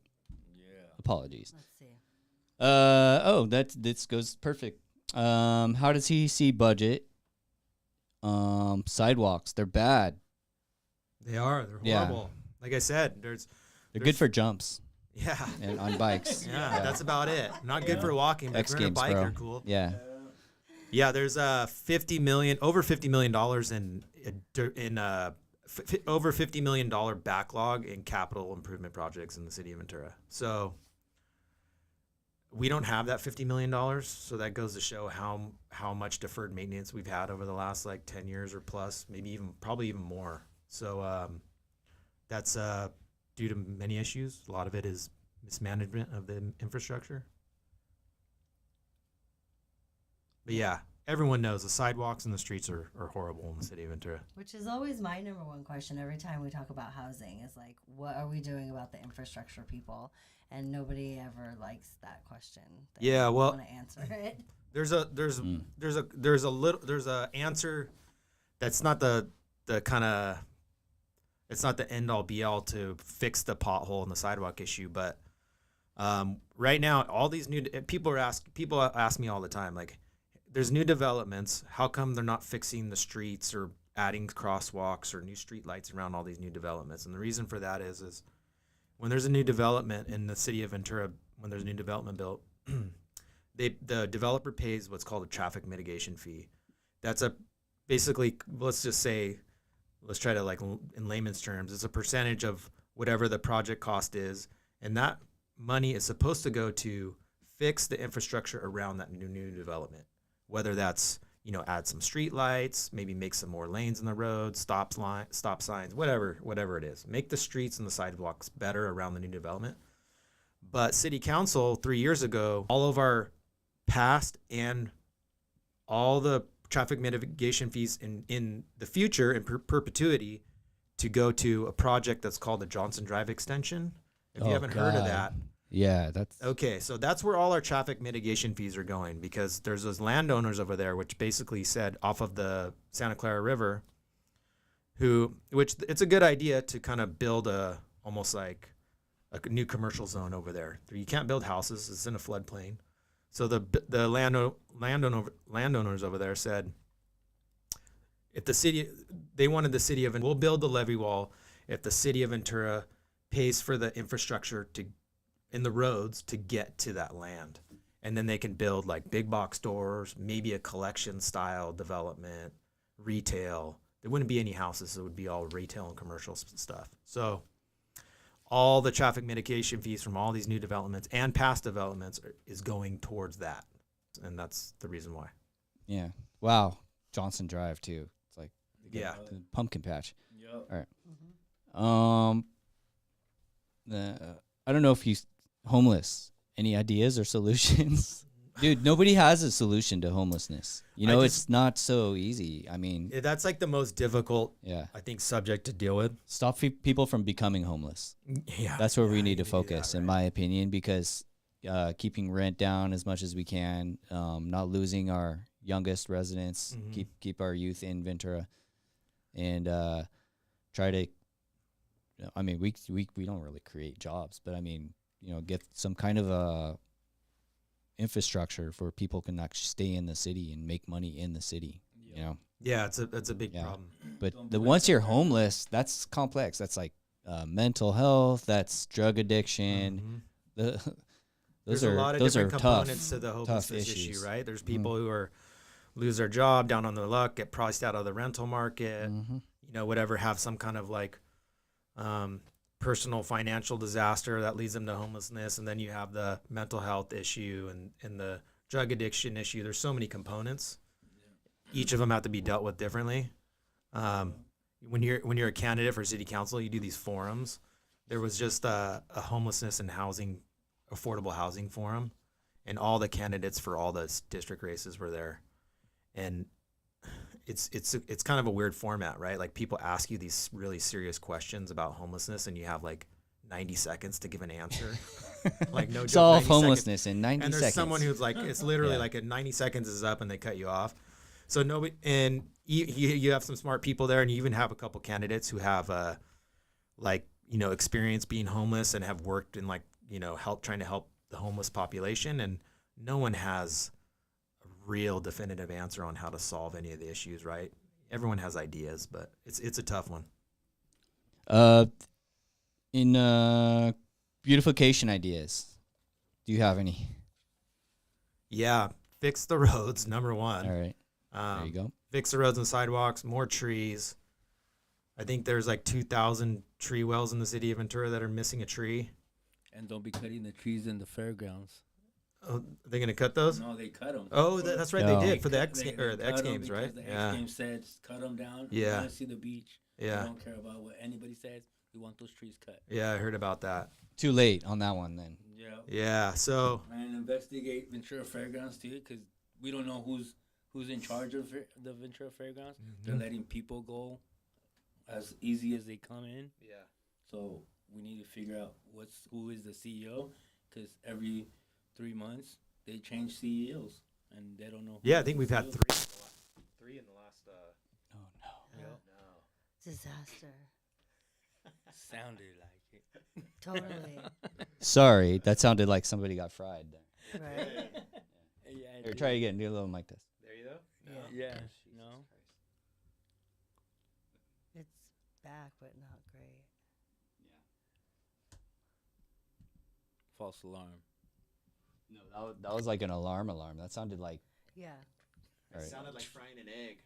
Yeah. Apologies. Let's see. This goes perfect. How does he see budget? Sidewalks, they're bad. They are. They're horrible. Like I said, they're good for jumps. Yeah. And on bikes. Yeah, that's about it. Not good for walking, but X if you're on a Games, bike, bro. they're cool. Yeah. Yeah, there's over $50 million in over $50 million backlog in capital improvement projects in the city of Ventura. So we don't have that $50 million. So that goes to show how much deferred maintenance we've had over the last like 10 years or plus, probably even more. So that's due to many issues. A lot of it is mismanagement of the infrastructure. But yeah, everyone knows the sidewalks and the streets are horrible in the city of Ventura. Which is always my number one question every time we talk about housing is like, what are we doing about the infrastructure people? And nobody ever likes that question. They want to answer it. There's a answer that's not the kind of, it's not the end all be all to fix the pothole and the sidewalk issue, but right now all these new people ask me all the time, like, there's new developments. How come they're not fixing the streets or adding crosswalks or new street lights around all these new developments? And the reason for that is when there's a new development in the city of Ventura, when there's a new development built, the developer pays what's called a traffic mitigation fee. That's basically, let's try to, like, in layman's terms, it's a percentage of whatever the project cost is. And that money is supposed to go to fix the infrastructure around that new development. Whether that's, add some street lights, maybe make some more lanes in the road, stop signs, whatever it is. Make the streets and the sidewalks better around the new development. But City Council 3 years ago, all of our past and all the traffic mitigation fees in the future in perpetuity to go to a project that's called the Johnson Drive Extension. If you haven't heard of that. Yeah, that's okay. So that's where all our traffic mitigation fees are going, because there's those landowners over there, which basically said off of the Santa Clara River, which it's a good idea to kind of build almost like a new commercial zone over there. You can't build houses; it's in a floodplain. So the landowners over there said, if they wanted the city of, we'll build the levee wall if the city of Ventura pays for the infrastructure in the roads to get to that land. And then they can build like big box stores, maybe a collection style development, retail. There wouldn't be any houses. It would be all retail and commercial stuff. So all the traffic mitigation fees from all these new developments and past developments is going towards that. And that's the reason why. Yeah. Wow. Johnson Drive too. It's like the pumpkin patch. Yep. All right. I don't know if he's homeless. Any ideas or solutions? Dude, nobody has a solution to homelessness. It's not so easy. I mean, that's like the most difficult, I think, subject to deal with. Stop people from becoming homeless. Yeah. That's where we need to focus, in my opinion, because keeping rent down as much as we can, not losing our youngest residents, keep our youth in Ventura, and try to, I mean, we don't really create jobs, but I mean, get some kind of a infrastructure for people can actually stay in the city and make money in the city. Yeah, it's a big problem. But once you're homeless, that's complex. That's like mental health. That's drug addiction. There's a lot of different components to the homelessness issue, right? There's people who lose their job, down on their luck, get priced out of the rental market, whatever, have some kind of like personal financial disaster that leads them to homelessness. And then you have the mental health issue and the drug addiction issue. There's so many components. Each of them have to be dealt with differently. When you're a candidate for city council, you do these forums. There was just a homelessness and affordable housing forum, and all the candidates for all the district races were there. And it's kind of a weird format, right? Like, people ask you these really serious questions about homelessness, and you have like 90 seconds to give an answer. Like, no joke, solve homelessness in 90 seconds. And there's someone who's like, it's literally like 90 seconds is up and they cut you off. So nobody, and you have some smart people there, and you even have a couple candidates who have experience being homeless and have worked in trying to help the homeless population, and no one has real definitive answer on how to solve any of the issues, right? Everyone has ideas, but it's a tough one. In beautification ideas, do you have any? Yeah, fix the roads, number one. All right, there you go. Fix the roads and sidewalks, more trees. I think there's like 2,000 tree wells in the city of Ventura that are missing a tree. And don't be cutting the trees in the fairgrounds. Oh, they're gonna cut those? No, they cut them. Oh, that's right. Oh. They did for the They X cut- or they the cut X 'em Games, because right? The Yeah. X Games said cut them down. Yeah. We want to see the beach. Yeah. We don't care about what anybody says. We want those trees cut. Yeah, I heard about that. Too late on that one then. Yeah. Yeah. So And investigate Ventura Fairgrounds too, because we don't know who's in charge of the Ventura Fairgrounds. They're letting people go as easy as they come in. Yeah. So we need to figure out who is the CEO, because every 3 months they change CEOs and they don't know. yeah, I think we've had CEO. three in the last. Oh no. Yep. Disaster. Sounded like it. Totally. Sorry, that sounded like somebody got fried there. Right. Yeah. Here, try again. Do a little like this. There you go. Yeah. No. It's back, but not great. False alarm. No, that was like an alarm. That sounded like Yeah. It All right. sounded like frying an egg.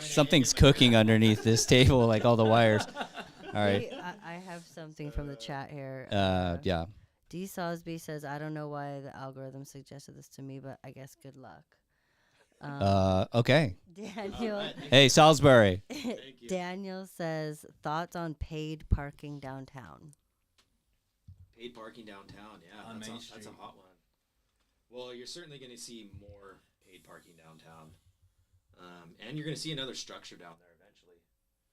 something's cooking underneath this table, like all the wires. All right. Hey, I have something from the chat here. Yeah. D. Sosby says, I don't know why the algorithm suggested this to me, but I guess good luck. Okay. Daniel. Hey, Salisbury. Daniel says, thoughts on paid parking downtown. Paid parking downtown, yeah, On Main that's a Street. hot one. Well, you're certainly going to see more paid parking downtown, and you're going to see another structure down there eventually.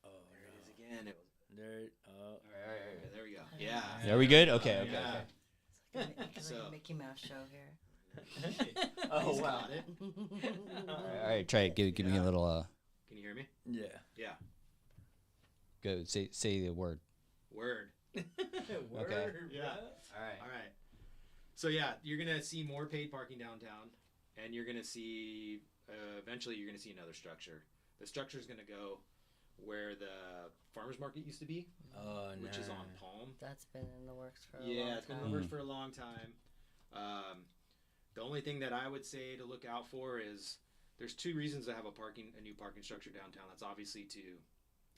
Oh, There it is again. It was, there. all right, there we go. Yeah. Are we good? Okay. Okay. Yeah. Okay. It's like a Mickey Mouse show here. Oh wow. All right. Try it. Give me a little. Can you hear me? Yeah. Yeah. Go. Say the word. Word. Okay. Yeah. All right. So yeah, you're gonna see more paid parking downtown, and you're gonna see eventually you're gonna see another structure. The structure is gonna go where the farmers market used to be, which is on Palm. That's been in the works for a long time. Yeah, it's been in the works for a long time. The only thing that I would say to look out for is there's two reasons to have a new parking structure downtown. That's obviously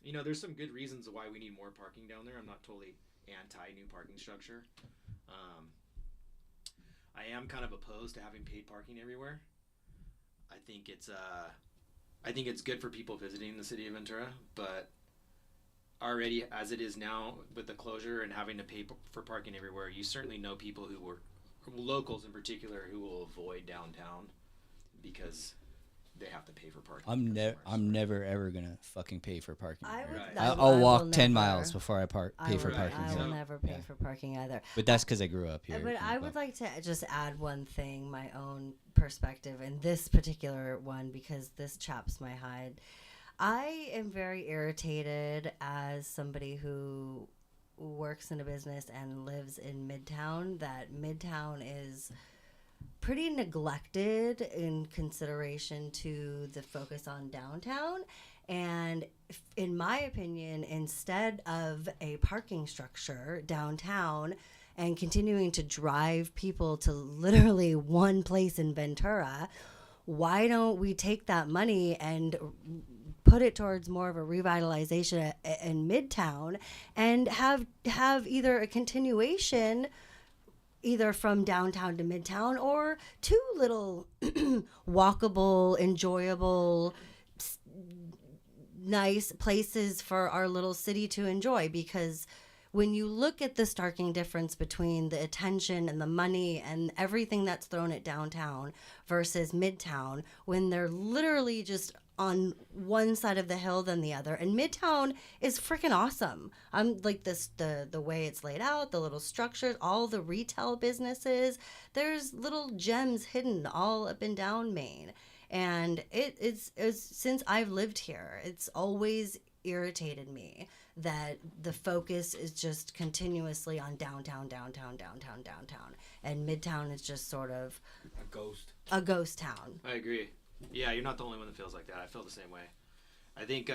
there's some good reasons why we need more parking down there. I'm not totally anti new parking structure. I am kind of opposed to having paid parking everywhere. I think it's good for people visiting the city of Ventura, but already as it is now with the closure and having to pay for parking everywhere, you certainly know people who were locals in particular who will avoid downtown because they have to pay for parking. I'm never ever gonna fucking pay for parking. I would, Right. I'll I walk will 10 never- miles before I pay for parking. I will so, never pay yeah. for parking either. But that's because I grew up here. But I would like to just add one thing, my own perspective in this particular one, because this chaps my hide. I am very irritated as somebody who works in a business and lives in Midtown that Midtown is pretty neglected in consideration to the focus on downtown. And in my opinion, instead of a parking structure downtown and continuing to drive people to literally one place in Ventura, why don't we take that money and put it towards more of a revitalization in Midtown and have either a continuation either from downtown to Midtown or two little walkable, enjoyable, nice places for our little city to enjoy. Because when you look at the starking difference between the attention and the money and everything that's thrown at downtown versus Midtown, when they're literally just on one side of the hill than the other, and Midtown is freaking awesome. I'm like this, the way it's laid out, the little structures, all the retail businesses, there's little gems hidden all up and down Main. And it's since I've lived here, it's always irritated me that the focus is just continuously on downtown, and Midtown is just sort of a ghost town. I agree. Yeah, you're not the only one that feels like that. I feel the same way. I think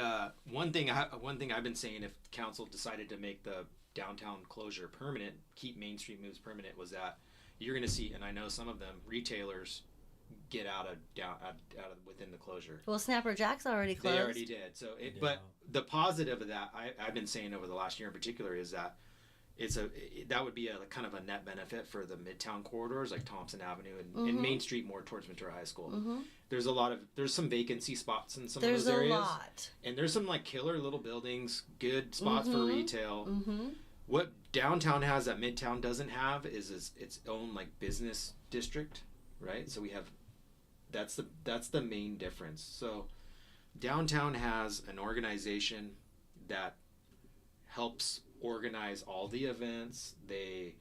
one thing I've been saying, if council decided to make the downtown closure permanent, keep Main Street moves permanent, was that you're going to see, and I know some of them, retailers get out of within the closure. Well, Snapper Jack's already closed. They already did. So, but the positive of that, I've been saying over the last year in particular, is that that would be a kind of a net benefit for the midtown corridors like Thompson Avenue and Main Street more towards Ventura High School. There's some vacancy spots in some of those areas. There's a lot. And there's some like killer little buildings, good spots for retail. What downtown has that midtown doesn't have is its own like business district, right? So we have that's the main difference. So downtown has an organization that helps organize all the events. They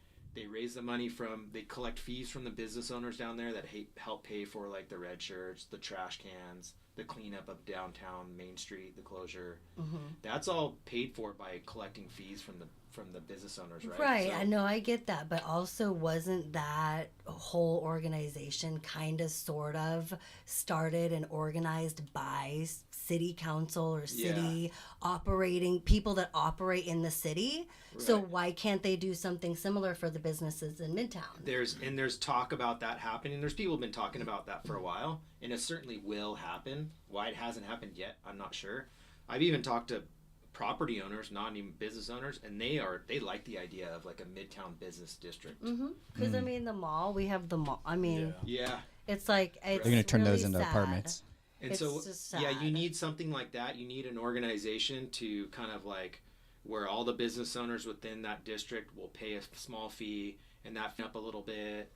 raise the money they collect fees from the business owners down there that help pay for like the red shirts, the trash cans, the cleanup of downtown Main Street, the closure. That's all paid for by collecting fees from the business owners, right? Right. I know, I get that, but also wasn't that whole organization kind of sort of started and organized by city council or city operating people that operate in the city? Right. So why can't they do something similar for the businesses in Midtown? There's talk about that happening. There's people who've been talking about that for a while, and it certainly will happen. Why it hasn't happened yet, I'm not sure. I've even talked to property owners, not even business owners, and they like the idea of like a midtown business district. Because I mean, we have the mall. I mean, it's like they're going to turn really those into sad. apartments. And it's so just sad. you need something like that. You need an organization to kind of like where all the business owners within that district will pay a small fee, and that up a little bit,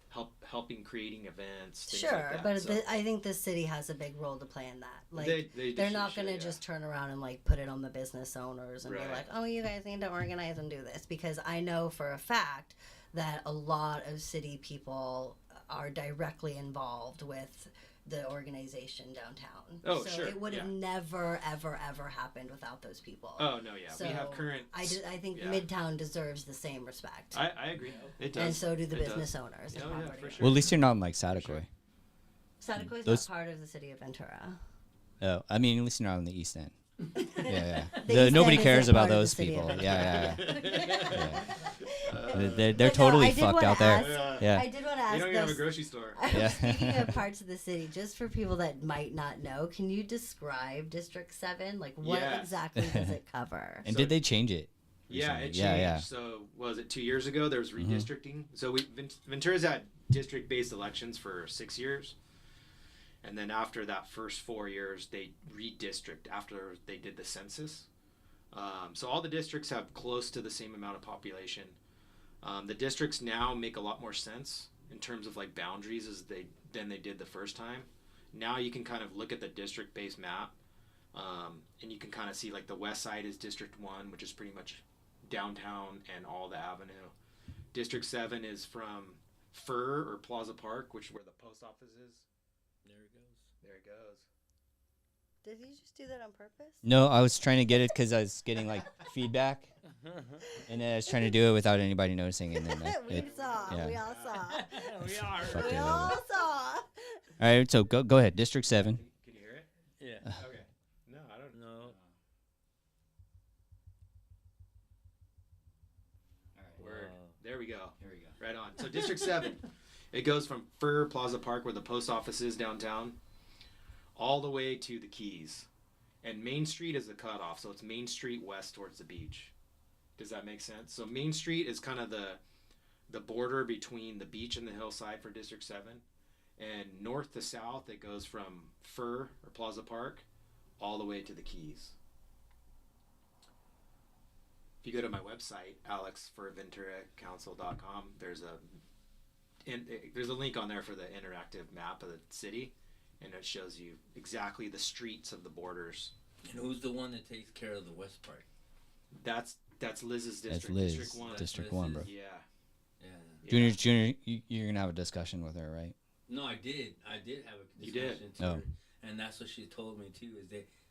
helping creating events. Things Sure, like that. but So, I think the city has a big role to play in that. Like they they're not going to just turn around and like put it on the business owners and be like, "Oh, you guys need to organize and do this," because I know for a fact that a lot of city people are directly involved with the organization downtown. Oh, so sure. it would have never, ever, ever happened without those people. Oh, no, yeah. So we have current... I think Midtown deserves the same respect. I agree. It does. And so do the business owners and property owners. Well, at least you're not in like Satakoy. Satakoy is not part of the city of Ventura. Oh, I mean, at least you're not on the East End. The nobody East End cares isn't about part of those the city of people. Ventura. They're totally fucked out there. I did want to ask. They don't even have a grocery store. Speaking of parts of the city, just for people that might not know, can you describe District 7? Like, what exactly does it cover? And did they change it? Yeah, it changed. So, was it 2 years ago? There was redistricting. So, Ventura's had district-based elections for 6 years. And then after that first 4 years, they redistrict after they did the census. So all the districts have close to the same amount of population. The districts now make a lot more sense in terms of like boundaries than they did the first time. Now you can kind of look at the district-based map, and you can kind of see like the west side is District 1, which is pretty much downtown and all the avenue. District 7 is from Fur or Plaza Park, which is where the post office is. There it goes. Did you just do that on purpose? No, I was trying to get it because I was getting like feedback, and then I was trying to do it without anybody noticing. And then We all saw. We all saw. All right, so go ahead. District 7. Can you hear it? Yeah. Okay. No, I don't know. All right. Word. There we go. There we go. Right on. So District 7, it goes from Fur Plaza Park, where the post office is downtown, all the way to the Keys. And Main Street is the cutoff, so it's Main Street west towards the beach. Does that make sense? So Main Street is kind of the border between the beach and the hillside for District 7. And north to south, it goes from Fur or Plaza Park all the way to the Keys. If you go to my website, alexforventuracouncil.com, there's a link on there for the interactive map of the city, and it shows you exactly the streets of the borders. And who's the one that takes care of the west part? That's Liz's district. That's Liz, District 1. District 1, bro. Yeah. Junior, you're gonna have a discussion with her, right? No, I did have a discussion. You did? To her, and that's what she told me too. Is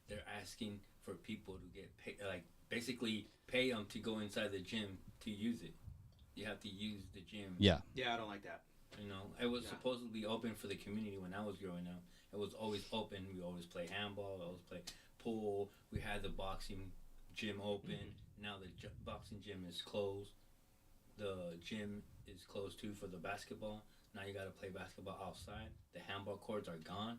they're asking for people to get paid, like basically pay them to go inside the gym to use it. You have to use the gym. Yeah. Yeah, I don't like that. You know, it was supposedly open for the community when I was growing up. It was always open. We always play handball. We always play pool. We had the boxing gym open. Now the boxing gym is closed. The gym is closed too for the basketball. Now you got to play basketball outside. The handball courts are gone.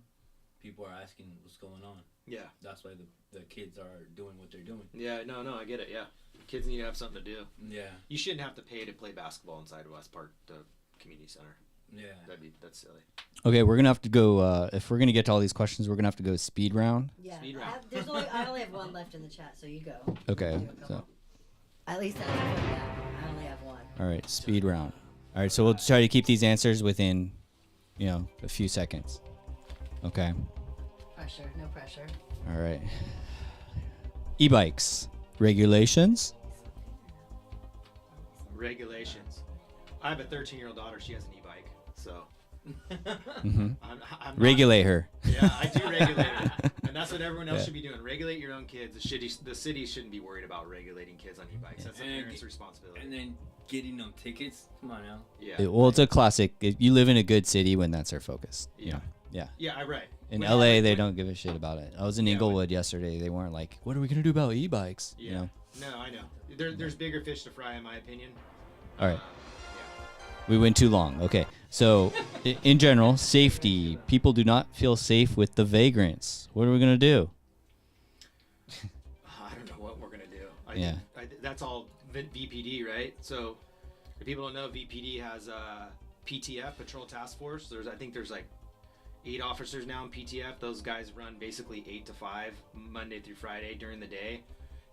People are asking what's going on. Yeah. That's why the kids are doing what they're doing. Yeah, no, I get it, yeah. Kids need to have something to do. Yeah. You shouldn't have to pay to play basketball inside West Park, the community center. Yeah. That's silly. Okay, we're gonna have to go. If we're gonna get to all these questions, we're gonna have to go speed round. Yeah. Speed round. I only have one left in the chat, so you go. Okay. So. At least that's I only have one. All right, speed round. All right, so we'll try to keep these answers within, a few seconds. Okay. Pressure, no pressure. All right. E-bikes regulations. Regulations. I have a 13-year-old daughter. She has an e-bike, so Mm-hmm. I'm not, Regulate her. Yeah, I do regulate her, and that's what everyone else should be doing. Regulate your own kids. The city shouldn't be worried about regulating kids on e-bikes. That's a parent's responsibility. And then getting them tickets. Come on now. Yeah. Well, it's a classic. You live in a good city when that's their focus. Yeah. Yeah. Yeah, right. In LA, they don't give a shit about it. I was in Inglewood yesterday. They weren't like, "What are we gonna do about e-bikes?" Yeah. No, I know. There's bigger fish to fry, in my opinion. All right. We went too long. Okay. So, in general, safety. People do not feel safe with the vagrants. What are we gonna do? I don't know what we're gonna do. That's all VPD, right? So, if people don't know, VPD has a PTF, Patrol Task Force. I think there's like 8 officers now in PTF. Those guys run basically 8 to 5 Monday through Friday during the day.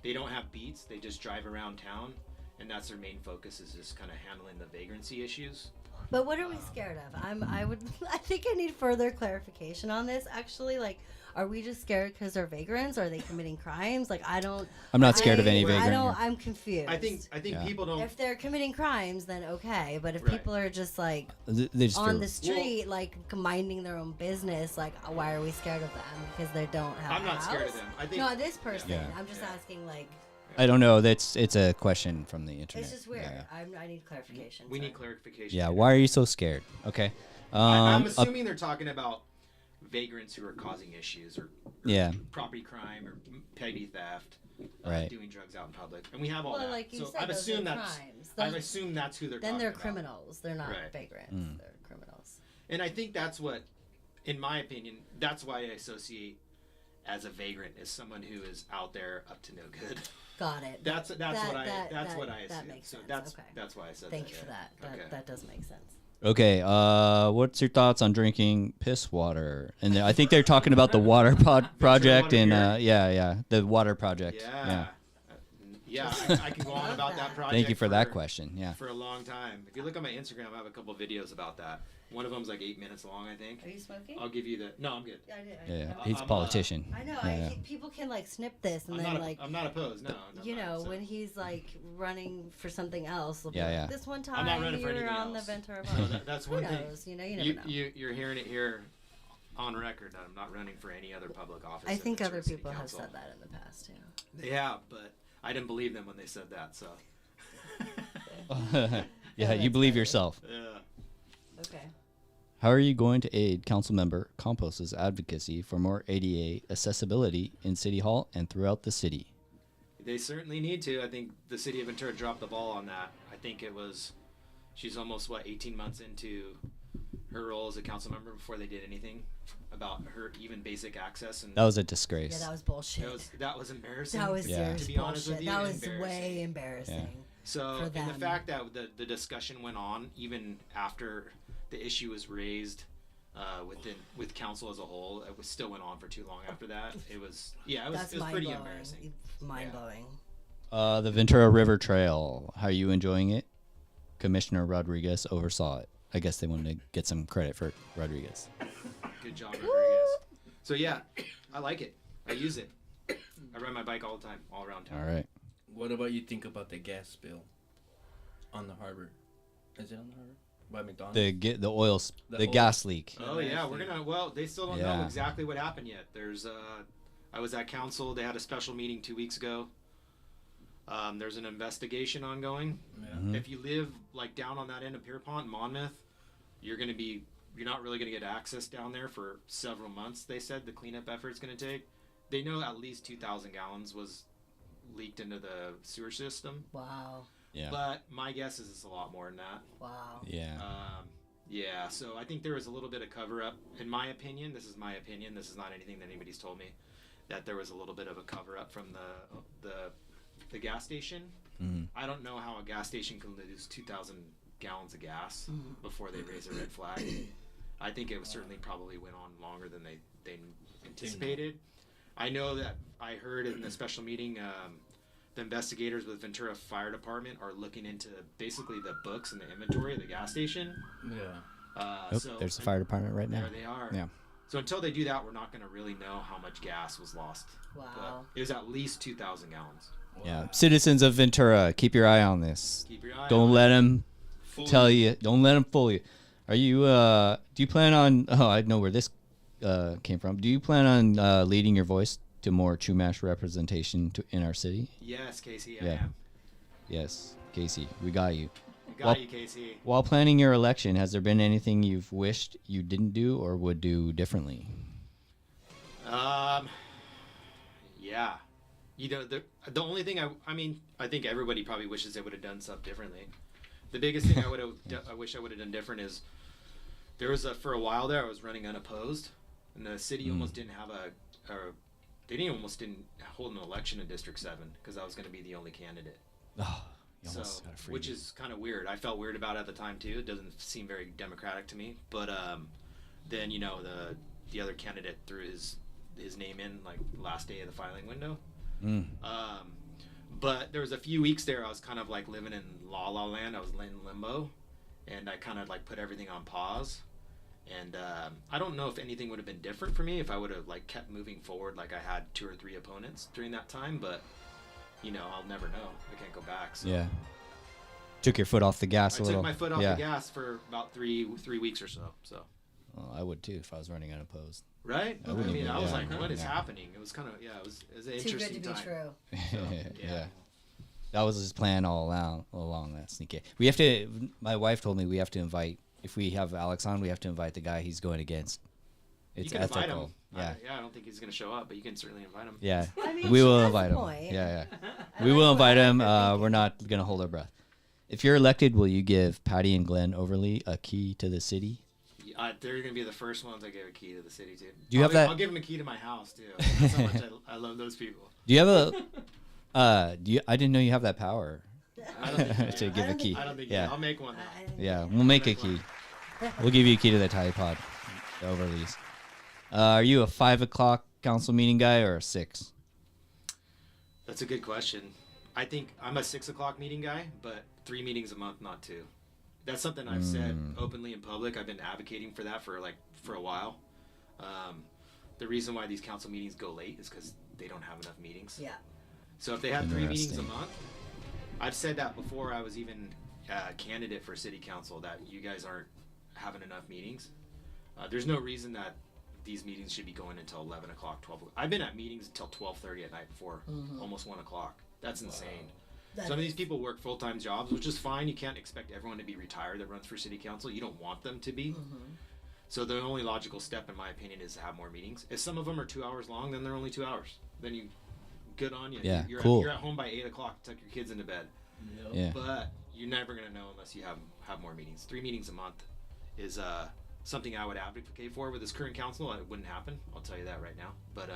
They don't have beats. They just drive around town, and that's their main focus, is just kind of handling the vagrancy issues. But what are we scared of? I think I need further clarification on this. Actually, like, are we just scared because they're vagrants? Are they committing crimes? Like, I'm not scared of any vagrant. I'm confused. I think people don't. If they're committing crimes, then okay. But if people are just like they just on the street, like minding their own business, like, why are we scared of them? Because they don't have. I'm not scared of them. I think no, this person. Yeah. I'm just asking, like. I don't know. It's a question from the internet. It's just weird. Yeah. I need clarification. We need clarification. Yeah. Why are you so scared? Okay. I'm assuming they're talking about vagrants who are causing issues or property crime or petty theft, doing drugs out in public, and we have all that. Like you so said, I've assumed that's crimes. I've assumed that's who they're. Then talking they're about. criminals. They're not vagrants. They're criminals. And I think that's what, in my opinion, that's why I associate as a vagrant is someone who is out there up to no good. Got it. That's what I assume. That makes so sense. that's why I said Thank that. you for that. That does make sense. Okay. What's your thoughts on drinking piss water? And I think they're talking about the water project and the water project. Yeah, I can go on about that project. Thank you for that question. Yeah. For a long time. If you look on my Instagram, I have a couple videos about that. One of them's like 8 minutes long, I think. Are you smoking? I'll give you the. No, I'm good. Yeah, I did. Yeah, he's a politician. I know. Yeah. People can like snip this and I'm not opposed. No. When he's like running for something else. Yeah. This one time I'm not running you for were anything on else. the Ventura So Tide. that's one thing. You never know. You're hearing it here on record that I'm not running for any other public office. I think Ventura other City people have Council. said that in the past too. They have, but I didn't believe them when they said that. So. Yeah, you believe yourself. Yeah. Okay. How are you going to aid Councilmember Compos's advocacy for more ADA accessibility in City Hall and throughout the city? They certainly need to. I think the city of Ventura dropped the ball on that. I think she's almost 18 months into her role as a council member before they did anything about her even basic access. And that was a disgrace. Yeah, that was bullshit. That was embarrassing. That was serious to be honest with you, that was way embarrassing. Yeah. So, and the fact that the discussion went on even after the issue was raised with council as a whole, it still went on for too long after that. It was pretty embarrassing. Mind blowing. The Ventura River Trail. How are you enjoying it? Commissioner Rodriguez oversaw it. I guess they wanted to get some credit for Rodriguez. Good job, Rodriguez. So yeah, I like it. I use it. I ride my bike all the time, all around town. All right. What about you think about the gas spill on the harbor? Is it on the harbor? By McDonald's? The gas leak. Oh yeah, they still don't know exactly what happened yet. I was at council. They had a special meeting 2 weeks ago. There's an investigation ongoing. Yeah. Mm-hmm. If you live like down on that end of Pierpont, Monmouth, you're not really gonna get access down there for several months. They said the cleanup effort's gonna take. They know at least 2,000 gallons was leaked into the sewer system. Wow. Yeah. But my guess is it's a lot more than that. Wow. Yeah. Yeah, so I think there was a little bit of cover up. In my opinion, this is my opinion. This is not anything that anybody's told me. That there was a little bit of a cover up from the gas station. Mhm. I don't know how a gas station can lose 2,000 gallons of gas before they raise a red flag. I think it was certainly probably went on longer than they anticipated. I know that I heard in the special meeting, the investigators with Ventura Fire Department are looking into basically the books and the inventory of the gas station. Yeah. Oh, there's the fire department right now. There they are. Yeah. So until they do that, we're not going to really know how much gas was lost. Wow. But it was at least 2,000 gallons. Yeah. Citizens of Ventura, keep your eye on this. Keep your eye Don't on let it. them tell you. Don't let them fool you. Are you? Do you plan on? Oh, I know where this came from. Do you plan on leading your voice to more Chumash representation in our city? Yes, Casey, I Yeah. am. Yes, Casey, we got you. We got you, Casey. While planning your election, has there been anything you've wished you didn't do or would do differently? Yeah. You know, the only thing I think everybody probably wishes they would have done stuff differently. The biggest thing I wish I would have done different is there was for a while there I was running unopposed, and the city almost didn't have almost didn't hold an election in District 7 because I was going to be the only candidate. Oh, you So, almost got a freebie. which is kind of weird. I felt weird about it at the time too. It doesn't seem very democratic to me. But then the other candidate threw his name in like last day of the filing window. But there was a few weeks there I was kind of like living in la la land. I was in limbo, and I kind of like put everything on pause. And I don't know if anything would have been different for me if I would have like kept moving forward like I had 2 or 3 opponents during that time. But I'll never know. I can't go back. So. Yeah. Took your foot off the gas I a little. took my foot off the gas for about three weeks or so. So. Well, I would too if I was running unopposed. Right? I wouldn't mean, even- I was yeah, like, what is yeah. happening? It was kind of, it was an Too good interesting to be time. true. So, Yeah. That was his plan all along that sneaky. We have to. My wife told me we have to invite. If we have Alex on, we have to invite the guy he's going against. It's you can ethical. invite him. Yeah. I don't think he's going to show up, but you can certainly invite him. Yeah. I mean, We she will has a invite him. point. Yeah. I We like will what invite him. you're thinking. We're not gonna hold our breath. If you're elected, will you give Patty and Glenn Overly a key to the city? They're going to be the first ones I give a key to the city to. Do you have that? I'll give them a key to my house too. That's how much I love those people. Do you have a? I didn't know you have that power. I don't think to give a key. I don't think. Yeah. I'll make one. Though. Yeah, we'll make a key. We'll give you a key to the Tide Pod. The Overleys. Are you a 5 o'clock council meeting guy or a 6? That's a good question. I think I'm a 6 o'clock meeting guy, but 3 meetings a month, not 2. That's something I've said openly in public. I've been advocating for that for a while. The reason why these council meetings go late is because they don't have enough meetings. Yeah. So if they had 3 meetings a Interesting. month, I've said that before I was even a candidate for city council, that you guys aren't having enough meetings. There's no reason that these meetings should be going until 11 o'clock, 12 o'clock. I've been at meetings until 12:30 at night before, almost 1 o'clock. That's insane. Some of these people work full-time jobs, which is fine. You can't expect everyone to be retired that runs for city council. You don't want them to be. So the only logical step, in my opinion, is to have more meetings. If some of them are 2 hours long, then they're only 2 hours. Then good on you. Yeah, you're cool. you're at home by 8 o'clock to tuck your kids into bed. Yeah. But you're never gonna know unless you have more meetings. 3 meetings a month is something I would advocate for. With this current council, it wouldn't happen. I'll tell you that right now. But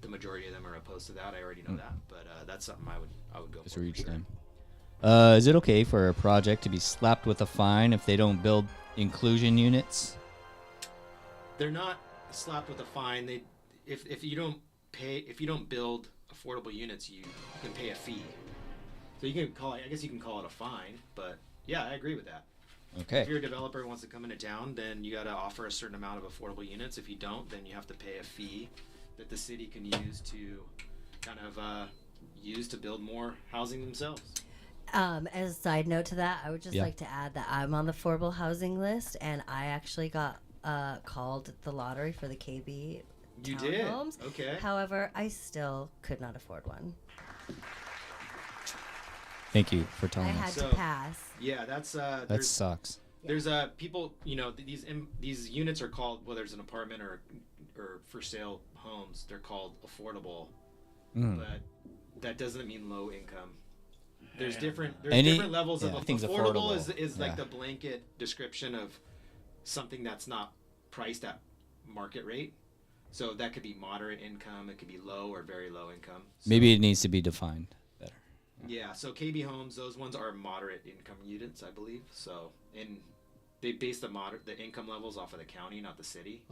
the majority of them are opposed to that. I already know that. But that's something I would go Just for. reach sure. them. Is it okay for a project to be slapped with a fine if they don't build inclusion units? They're not slapped with a fine. If you don't build affordable units, you can pay a fee. So you can I guess you can call it a fine, but yeah, I agree with that. Okay. If you're a developer who wants to come into town, then you got to offer a certain amount of affordable units. If you don't, then you have to pay a fee that the city can use to kind of use to build more housing themselves. As a side note to that, I would just Yeah. like to add that I'm on the affordable housing list, and I actually got called the lottery for the KB You did? townhomes. Okay. However, I still could not afford one. Thank you for I telling had us. to pass. Yeah, that's That sucks. There's people, these units are called, whether it's an apartment or for sale homes, they're called affordable, but that doesn't mean low income. There's different levels of Everything's affordable. affordable. Is like Yeah. the blanket description of something that's not priced at market rate. So that could be moderate income, it could be low or very low income. So, Maybe it needs to be defined better. yeah, so KB homes, those ones are moderate income units, I believe. So, and they base the income levels off of the county, not the city,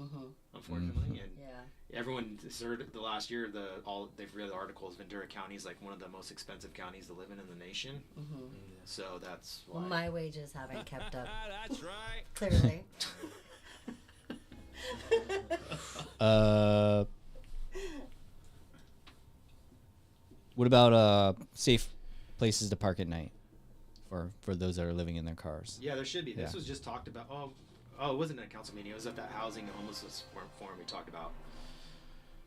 unfortunately. And everyone has heard the last year, they've read the articles. Ventura County is like one of the most expensive counties to live in the nation. So that's why. Well, my wages haven't kept up. That's right. Clearly. What about safe places to park at night for those that are living in their cars? Yeah, there should be. This Yeah. was just talked about. Oh, it wasn't at a council meeting. It was at that housing and homelessness forum we talked about.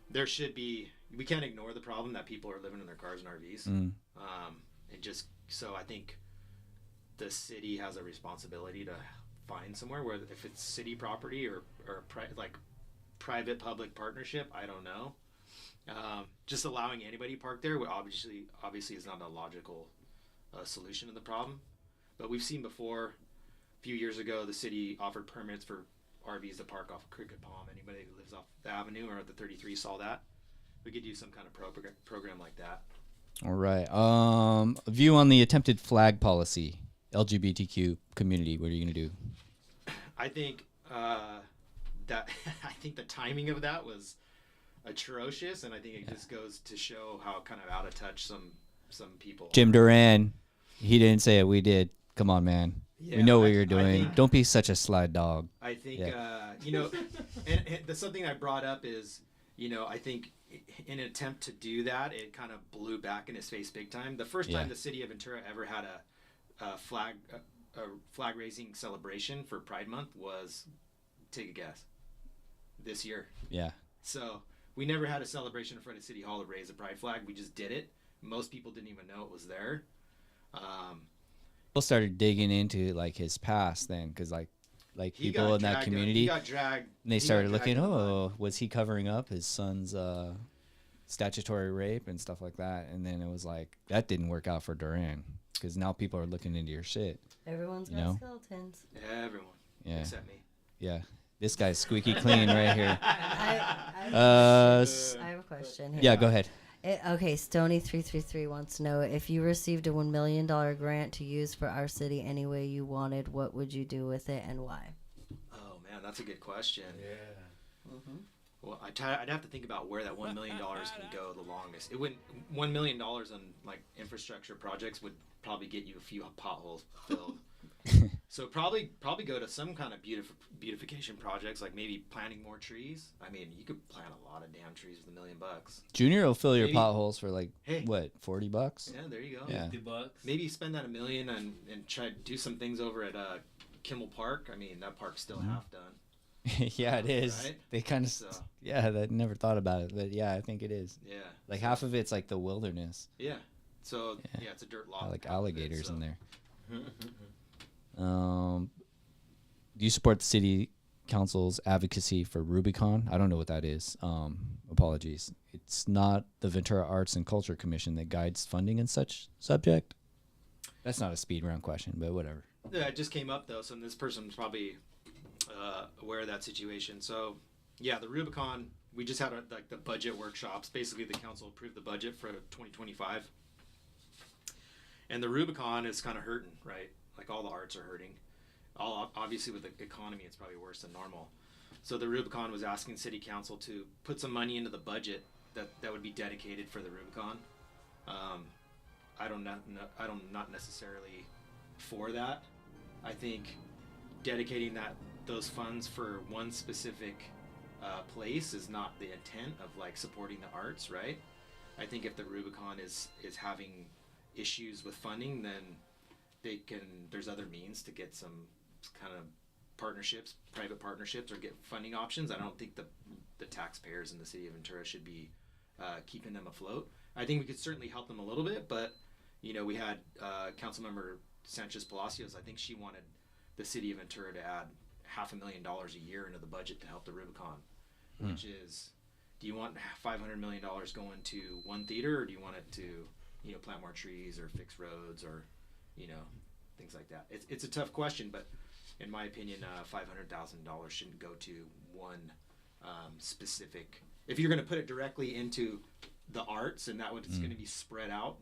There should be. We can't ignore the problem that people are living in their cars and RVs. And just so I think the city has a responsibility to find somewhere where if it's city property or private public partnership, I don't know. Just allowing anybody to park there would obviously is not a logical solution to the problem. But we've seen before, a few years ago, the city offered permits for RVs to park off of Cricket Palm. Anybody who lives off the avenue or the 33 saw that. We could do some kind of program like that. All right. A view on the attempted flag policy, LGBTQ community. What are you gonna do? I think I think the timing of that was atrocious, and I think it just goes to show how kind of out of touch some people. Jim Duran, he didn't say it. We did. Come on, man. Yeah, we know what you're doing. Don't be such a sly dog. I think and something I brought up is, I think in an attempt to do that, it kind of blew back in his face big time. The first time the city of Ventura ever had a flag raising celebration for Pride Month was, take a guess, this year. Yeah. So we never had a celebration in front of City Hall to raise a pride flag. We just did it. Most people didn't even know it was there. People started digging into like his past then, because like people in that community, he got dragged. And they started looking. Oh, was he covering up his son's statutory rape and stuff like that? And then it was like that didn't work out for Duran, because now people are looking into your shit. Everyone's got skeletons. Everyone. Yeah. Except me. Yeah. This guy's squeaky clean right here. I have a question here. Yeah, go ahead. Okay, Stony333 wants to know, if you received a $1 million grant to use for our city any way you wanted, what would you do with it and why? Oh man, that's a good question. Yeah. Well, I'd have to think about where that $1 million can go the longest. It wouldn't. $1 million on like infrastructure projects would probably get you a few potholes filled. So probably go to some kind of beautification projects, like maybe planting more trees. I mean, you could plant a lot of damn trees with $1 million. Junior will fill your Maybe. potholes for like Hey. what, $40? Yeah, there you go. Yeah. $50. Maybe spend that $1 million and try to do some things over at Kimmel Park. I mean, that park's still half done. Yeah, it is. Right? They kind of, So- yeah, I never thought about it, but yeah, I think it is. Yeah. Like half of it's like the wilderness. Yeah. So yeah, it's a dirt lot. Like half of it, alligators so. in there. Do you support the city council's advocacy for Rubicon? I don't know what that is. Apologies. It's not the Ventura Arts and Culture Commission that guides funding in such subject. That's not a speed round question, but whatever. Yeah, it just came up though, so this person's probably aware of that situation. So yeah, the Rubicon, we just had like the budget workshops. Basically, the council approved the budget for 2025, and the Rubicon is kind of hurting, right? Like all the arts are hurting. Obviously with the economy, it's probably worse than normal. So the Rubicon was asking city council to put some money into the budget that would be dedicated for the Rubicon. I'm not necessarily for that. I think dedicating those funds for one specific place is not the intent of like supporting the arts, right? I think if the Rubicon is having issues with funding, then there's other means to get some kind of partnerships, private partnerships, or get funding options. I don't think the taxpayers in the city of Ventura should be keeping them afloat. I think we could certainly help them a little bit, but we had Councilmember Sanchez Palacios. I think she wanted the city of Ventura to add $500,000 a year into the budget to help the Rubicon, which is, do you want $500 million going to one theater, or do you want it to plant more trees or fix roads or, things like that. It's a tough question, but in my opinion, $500,000 shouldn't go to one specific. If you're going to put it directly into the arts and it's going to be spread out,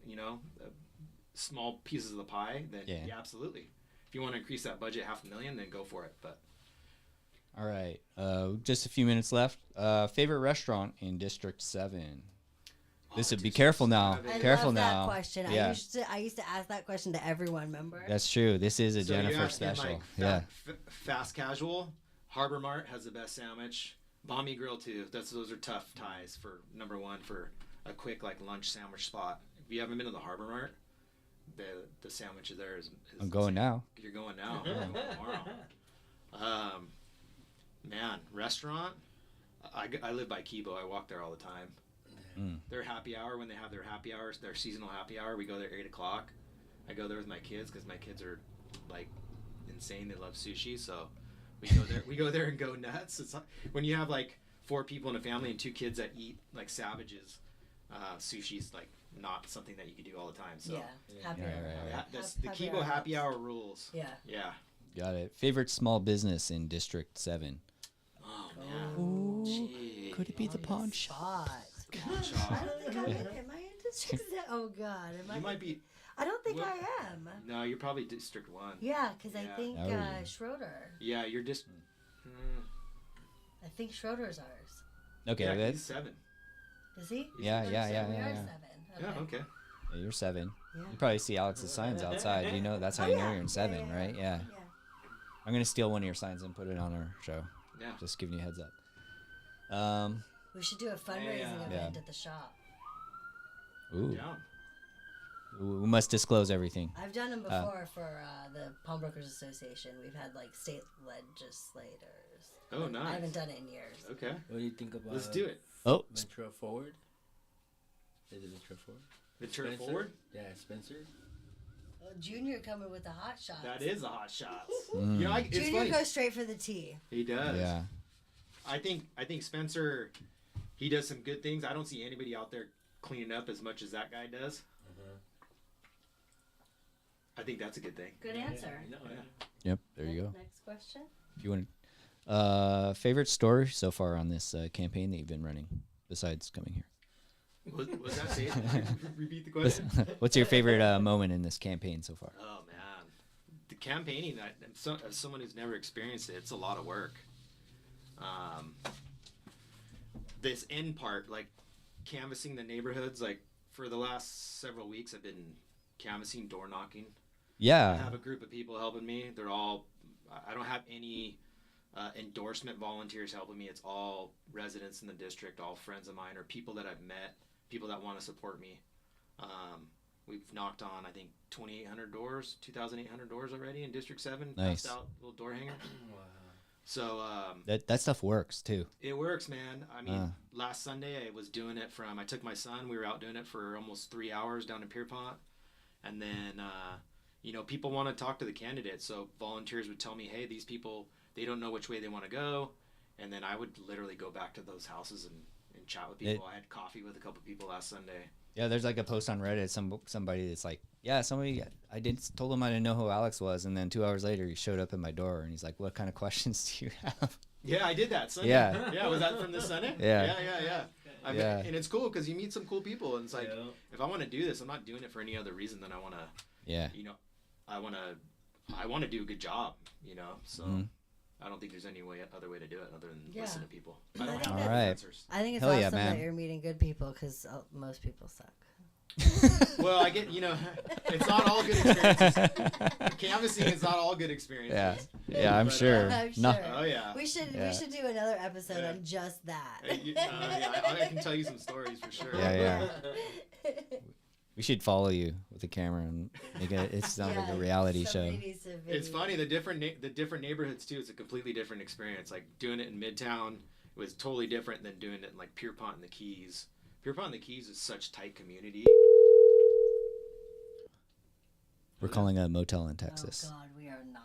small pieces of the pie, then yeah, absolutely. If you want to increase that budget $500,000, then go for it. But all right, just a few minutes left. Favorite restaurant in District 7. This would be careful now. Careful now. That question. Yeah. I used to ask that question to everyone. Remember? That's true. This is a Jennifer special. Fast casual. Harbor Mart has the best sandwich. Bommy Grill too. Those are tough ties for number one for a quick lunch sandwich spot. If you haven't been to the Harbor Mart, the sandwich there is I'm going now. You're going now. I'm going tomorrow. Man, restaurant. I live by Kibo. I walk there all the time. Their happy hour, when they have their happy hours, their seasonal happy hour, we go there 8 o'clock. I go there with my kids because my kids are insane. They love sushi, so we go there and go nuts. It's when you have 4 people in a family and 2 kids that eat like savages. Sushi's not something that you can do all the time. So happy hour. The Kibo happy hour rules. Yeah. Got it. Favorite small business in District 7. Oh man. Ooh, could it be the pawn shop? Am I in District 7? Oh God. You might be. I don't think I am. No, you're probably District 1. Yeah, because I think Schroeder. Yeah, you're just. I think Schroeder's ours. Okay, yeah, he's 7. Is he? Yeah. We are 7. Yeah, okay. Yeah, you're 7. Yeah. You probably see Alex's signs outside. You know that's how you know you're in 7, right? Yeah. I'm gonna steal one of your signs and put it on our show. Yeah. Just giving you a heads up. We should do a fundraising event at the shop. Ooh. Yeah. We must disclose everything. I've done them before for the Pawnbrokers Association. We've had state legislators. Oh, nice. I haven't done it in years. Okay. What do you think about? Let's do it. Oh. Ventura Forward. Is it Ventura Forward? Ventura Spencer? Forward? Yeah, Spencer. Oh, Junior coming with the hot shots. That is a hot shot. Mm. It's Junior funny. goes straight for the tea. He does. Yeah. I think Spencer, he does some good things. I don't see anybody out there cleaning up as much as that guy does. I think that's a good thing. Good answer. Yep. There you go. Next question. If you want, favorite story so far on this campaign that you've been running, besides coming here. Was that safe? Repeat the question. What's your favorite moment in this campaign so far? Oh man, the campaigning. As someone who's never experienced it, it's a lot of work. This end part, canvassing the neighborhoods, for the last several weeks, I've been canvassing, door knocking. Yeah. I have a group of people helping me. They're all. I don't have any endorsement volunteers helping me. It's all residents in the district, all friends of mine, or people that I've met, people that want to support me. We've knocked on, I think, 2,800 doors, 2,800 doors already in District 7. Nice. Passed out little door hanger. Wow. So that stuff works too. It works, man. I mean, last Sunday I was doing it I took my son. We were out doing it for almost 3 hours down in Pierpont, and then people want to talk to the candidates. So volunteers would tell me, hey, these people, they don't know which way they want to go, and then I would literally go back to those houses and chat with people. I had coffee with a couple people last Sunday. Yeah, there's a post on Reddit. Somebody that's told him I didn't know who Alex was, and then 2 hours later he showed up at my door and he's like, "What kind of questions do you have?" Yeah, I did that Sunday. Yeah. Was that from this Sunday? Yeah. And it's cool because you meet some cool people, and it's if I want to do this, I'm not doing it for any other reason than I want to. Yeah. I want to do a good job. So. Mm-hmm. I don't think there's any other way to do it other than listen to people. I don't have answers. I think it's awesome that you're meeting good people because most people suck. Well, I get, it's not all good experiences. Canvassing is not all good experiences. Yeah, I'm sure. I'm sure. No. Oh yeah. We should do another episode on just that. I can tell you some stories for sure. Yeah. We should follow you with a camera and make it sound like a reality show. It's funny, the different neighborhoods too. It's a completely different experience. Like doing it in Midtown was totally different than doing it in Pierpont and the Keys. Pierpont and the Keys is such tight community. We're calling a motel in Texas. Oh God, we are not.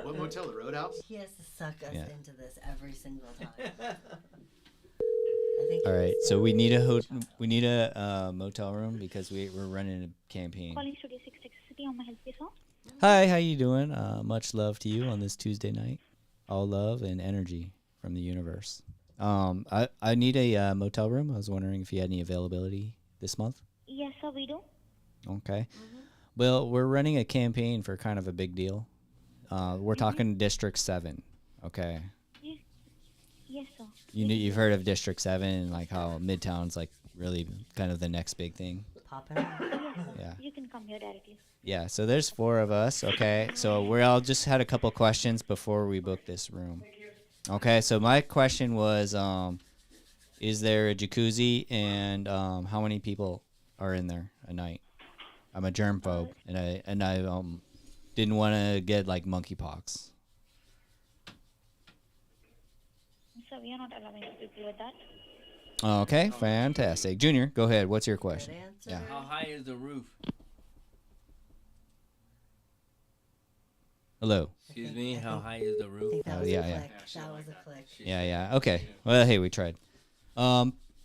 What motel? The Roadhouse? He has to suck us into this every single time. I think. All right, so we need a motel room because we're running a campaign. Calling Studio 6 Texas City. How may I help you, sir? Hi, how you doing? Much love to you on this Tuesday night. All love and energy from the universe. I need a motel room. I was wondering if you had any availability this month. Yes, sir, we do. Okay. Well, we're running a campaign for kind of a big deal. We're talking District 7. Okay. Yes, sir. You've heard of District 7 and like how Midtown's like really kind of the next big thing. Popping. Yeah. You can come here directly. Yeah, so there's 4 of us, okay? So we all just had a couple questions before we booked this room. Okay, so my question was, is there a jacuzzi and how many people are in there a night? I'm a germphobe, and I didn't want to get like monkeypox. So we are not allowing people with that. Okay, fantastic. Junior, go ahead. What's your question? Yeah. How high is the roof? Hello. Excuse me. How high is the roof? Oh, yeah, yeah. That was a click. Yeah. Okay. Well, hey, we tried.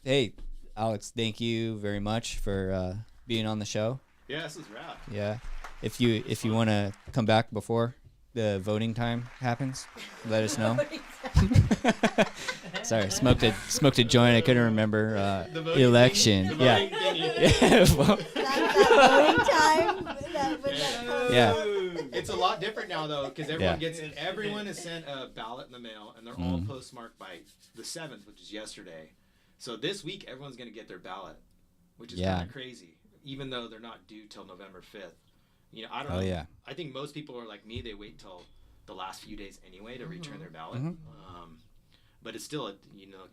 Hey, Alex, thank you very much for being on the show. Yeah, this is rad. Yeah. If you want to come back before the voting time happens, let us know. Sorry, smoked a joint. I couldn't remember election. Yeah. That voting time. Yeah. It's a lot different now though, because everyone is sent a ballot in the mail, and they're all postmarked by the 7th, which is yesterday. So this week, everyone's gonna get their ballot, which is kind of crazy, even though they're not due till November 5th. You know, I don't know. Yeah. I think most people are like me; they wait till the last few days anyway to return their ballot. But it's still,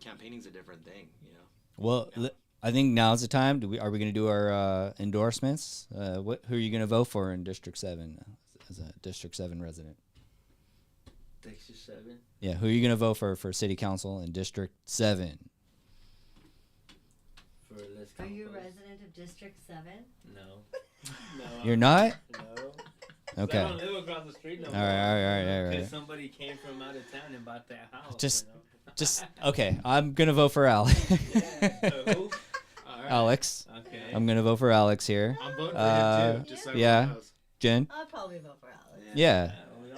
campaigning's a different thing. You know. Well, I think now's the time. Are we going to do our endorsements? Who are you going to vote for in District 7 as a District 7 resident? District 7? Yeah, who are you going to vote for City Council in District 7? Are you a resident of District 7? No. You're not? No. Okay. I don't live across the street no more. All right. Because somebody came from out of town and bought that house. Just okay. I'm gonna vote for Alex. Who? Alex. Okay. I'm gonna vote for Alex here. I'm voting for him too. Just so everyone knows. Jen. I'll probably vote for Alex. Yeah.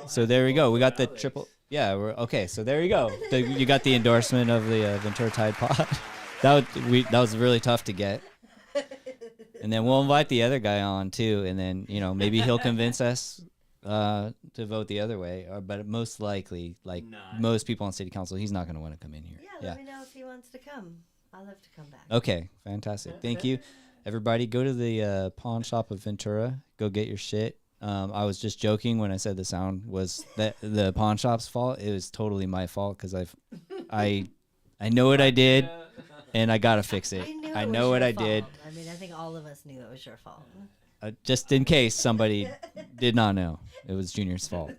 So there we go. We got the triple. Yeah. We're okay. So there you go. You got the endorsement of the Ventura Tide Pod. That was really tough to get. And then we'll invite the other guy on too, and then maybe he'll convince us to vote the other way. But most likely, most people on City Council, he's not going to want to come in here. Yeah, let me know if he wants to come. I'll have to come back. Okay, fantastic. Thank you, everybody. Go to the pawn shop of Ventura. Go get your shit. I was just joking when I said the sound was the pawn shop's fault. It was totally my fault because I know what I did. And I gotta fix it. I know what I did. I mean, I think all of us knew it was your fault. Just in case somebody did not know, it was Junior's fault.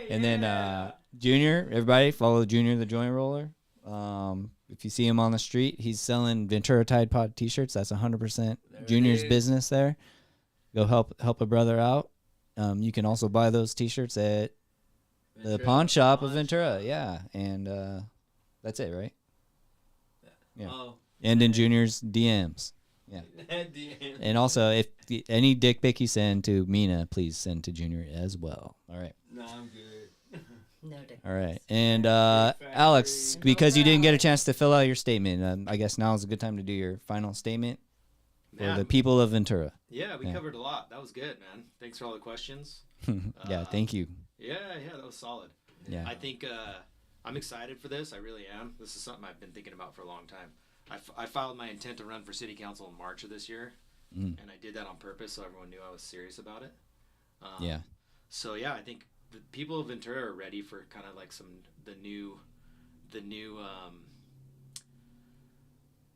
And then Junior, everybody follow Junior the Joint Roller. If you see him on the street, he's selling Ventura Tide Pod T-shirts. That's 100% Junior's business there. Go help a brother out. You can also buy those T-shirts at the pawn shop of Ventura. Yeah, and that's it, right? Yeah. Oh. And in Junior's DMs. Yeah. And also, if any dick pic you send to Mina, please send to Junior as well. All right. No, I'm good. No dick. All right. And Alex, because you didn't get a chance to fill out your statement, I guess now is a good time to do your final statement for the people of Ventura. Yeah, we covered a lot. That was good, man. Thanks for all the questions. Yeah, thank you. Yeah, that was solid. Yeah. I think I'm excited for this. I really am. This is something I've been thinking about for a long time. I filed my intent to run for city council in March of this year, and I did that on purpose so everyone knew I was serious about it. Yeah. So yeah, I think the people of Ventura are ready for kind of like the new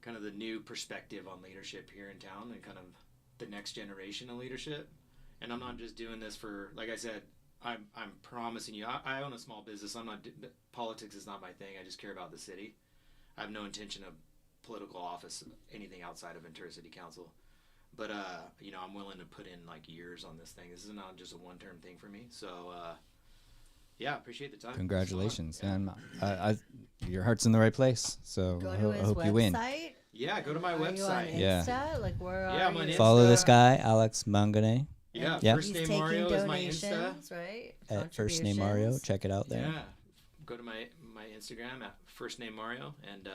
kind of the new perspective on leadership here in town and kind of the next generation of leadership. And I'm not just doing this for, like I said, I'm promising you, I own a small business. Politics is not my thing. I just care about the city. I have no intention of political office, anything outside of Ventura City Council. But, I'm willing to put in like years on this thing. This is not just a one-term thing for me. So Yeah, appreciate the time. Congratulations, man. Your heart's in the right place. So Go I to his hope you win. website. Yeah, go to my Are website. You on Insta? Like where are I'm on you? Insta. Follow this guy, Alex Mangone. Yeah, Yep. First Name He's Mario taking is my Insta. donations, right? At First Name Mario. Check it out there. Yeah, go to my Instagram at First Name Mario, and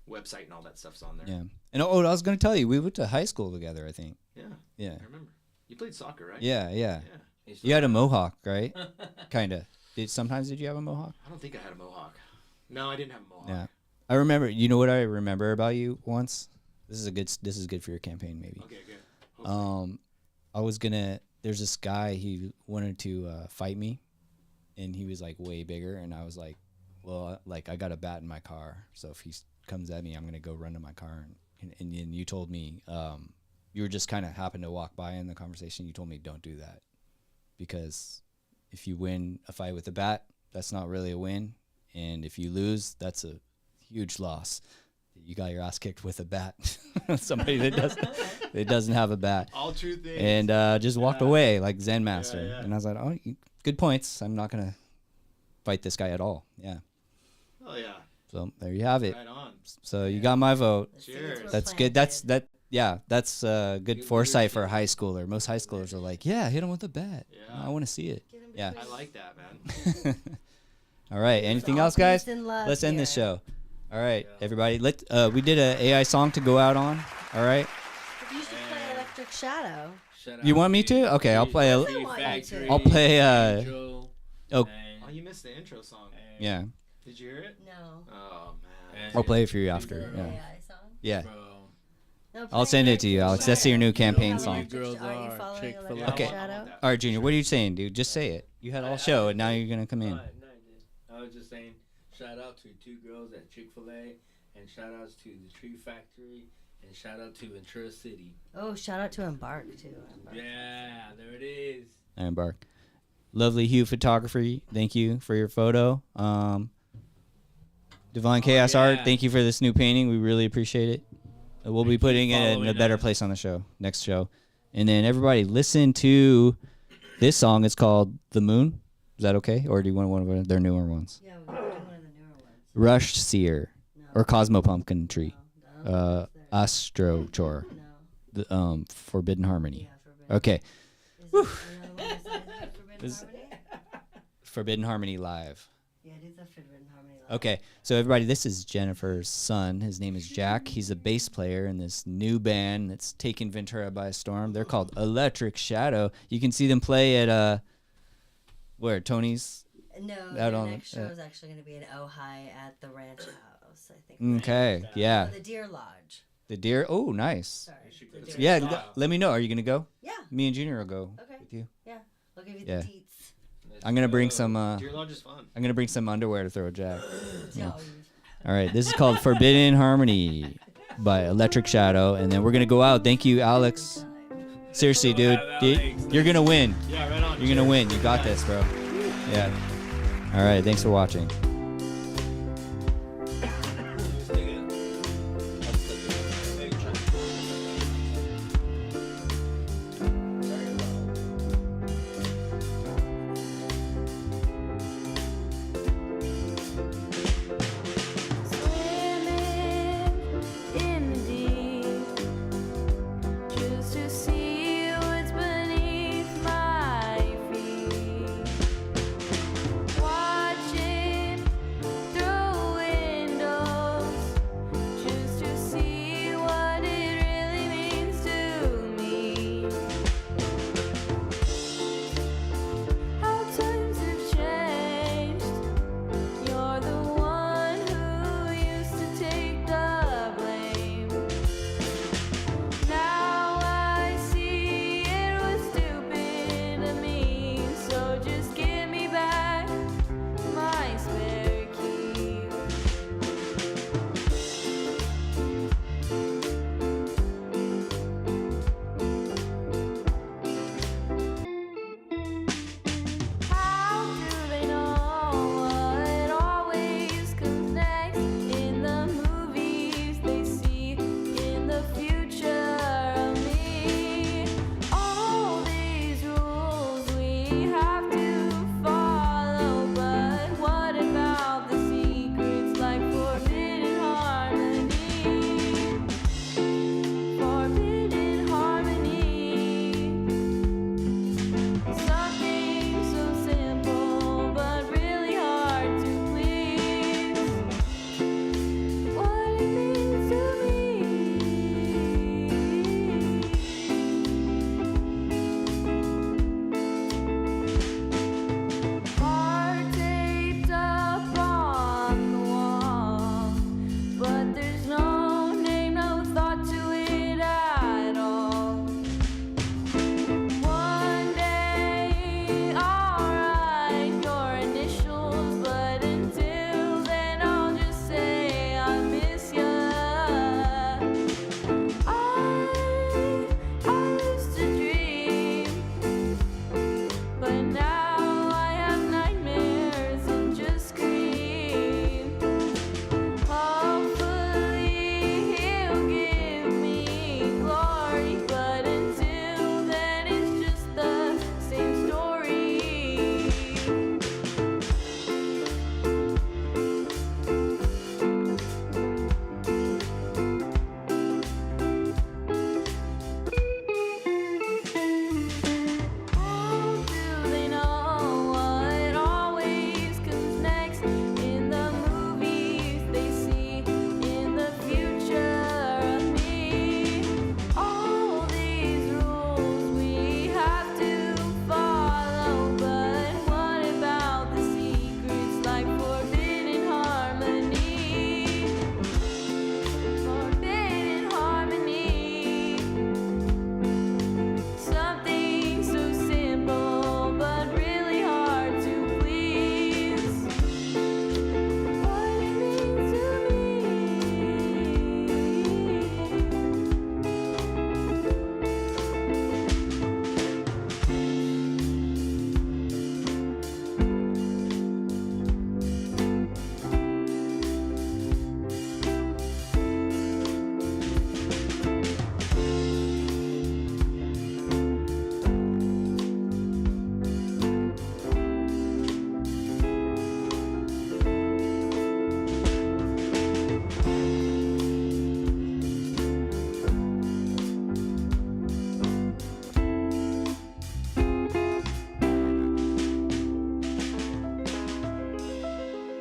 website and all that stuff's on there. Yeah. And I was going to tell you, we went to high school together, I think. Yeah. Yeah. I remember. You played soccer, right? Yeah. You had a mohawk, right? Kind of. Sometimes did you have a mohawk? I don't think I had a mohawk. No, I didn't have a mohawk. Yeah. I remember. You know what I remember about you once? This is good for your campaign, maybe. Okay, good. There's this guy, he wanted to fight me, and he was like way bigger, and I was like, well, like I got a bat in my car, so if he comes at me, I'm gonna go run to my car. And then you told me, you were just kind of happened to walk by in the conversation. You told me don't do that, because if you win a fight with a bat, that's not really a win, and if you lose, that's a huge loss. You got your ass kicked with a bat. Somebody that doesn't have a bat. All true things. And just walked away like Zen master. Yeah. And I was like, oh, good points. I'm not gonna fight this guy at all. Yeah. Oh yeah. So there you have it. Right on. So you got my vote. Cheers. That's good. That's good foresight for a high schooler. Most high schoolers are like, yeah, hit him with a bat. Yeah. I want to see it. Yeah. I like that, man. All right. Anything else, guys? peace and love Let's end this here. show. All right, everybody. We did an AI song to go out on. All right. You should play Electric Shadow. You want me to? Okay, I'll play. I'll play. Oh, you missed the intro song. Yeah. Did you hear it? No. Oh man. I'll play it for you after. Is it an Yeah. AI song? Yeah. No, I'll send it to you, Alex. That's your new campaign song. Are you following Electric Okay. Shadow? All right, Junior. What are you saying, dude? Just say it. You had all show, and now you're gonna come in. I was just saying, shout out to 2 girls at Chick-fil-A, and shout outs to the Tree Factory, and shout out to Ventura City. Oh, shout out to Embark too. Yeah, there it is. Embark. Lovely Hue Photography. Thank you for your photo. Divine Chaos Art. Thank you for this new painting. We really appreciate it. We'll be putting it in a better place on the show, next show. And then everybody listen to this song. It's called The Moon. Is that okay? Or do you want one of their newer ones? Yeah, we're doing one of the newer ones. Rush Seer. Or Cosmo Pumpkin Tree. Astro Chore. No. The, Forbidden Harmony. Yeah, Okay. Is Forbidden Harmony? Forbidden Harmony Live. Yeah, it is a Forbidden Harmony Live. Okay, so everybody, this is Jennifer's son. His name is Jack. He's a bass player in this new band that's taking Ventura by storm. They're called Electric Shadow. You can see them play at where? Tony's? No, Out the on next show is actually going to be in Ojai at the Ranch House, I think. Okay, yeah. The Deer Lodge. The Deer. Oh, nice. Sorry. the Deer Yeah, Lodge. let me know. Are you gonna go? Yeah. Me and Junior will go Okay. with you. Yeah, I'll give you Yeah. the teats. I'm gonna bring some. Deer Lodge is fun. I'm gonna bring some underwear to throw at Jack. Yeah. Oh, All right, this is called Forbidden Harmony by Electric Shadow, and then we're gonna go out. Thank you, Alex. Seriously, dude, you're gonna win. Yeah, right on. You're gonna win. You got this, bro. Yeah. All right, thanks for watching.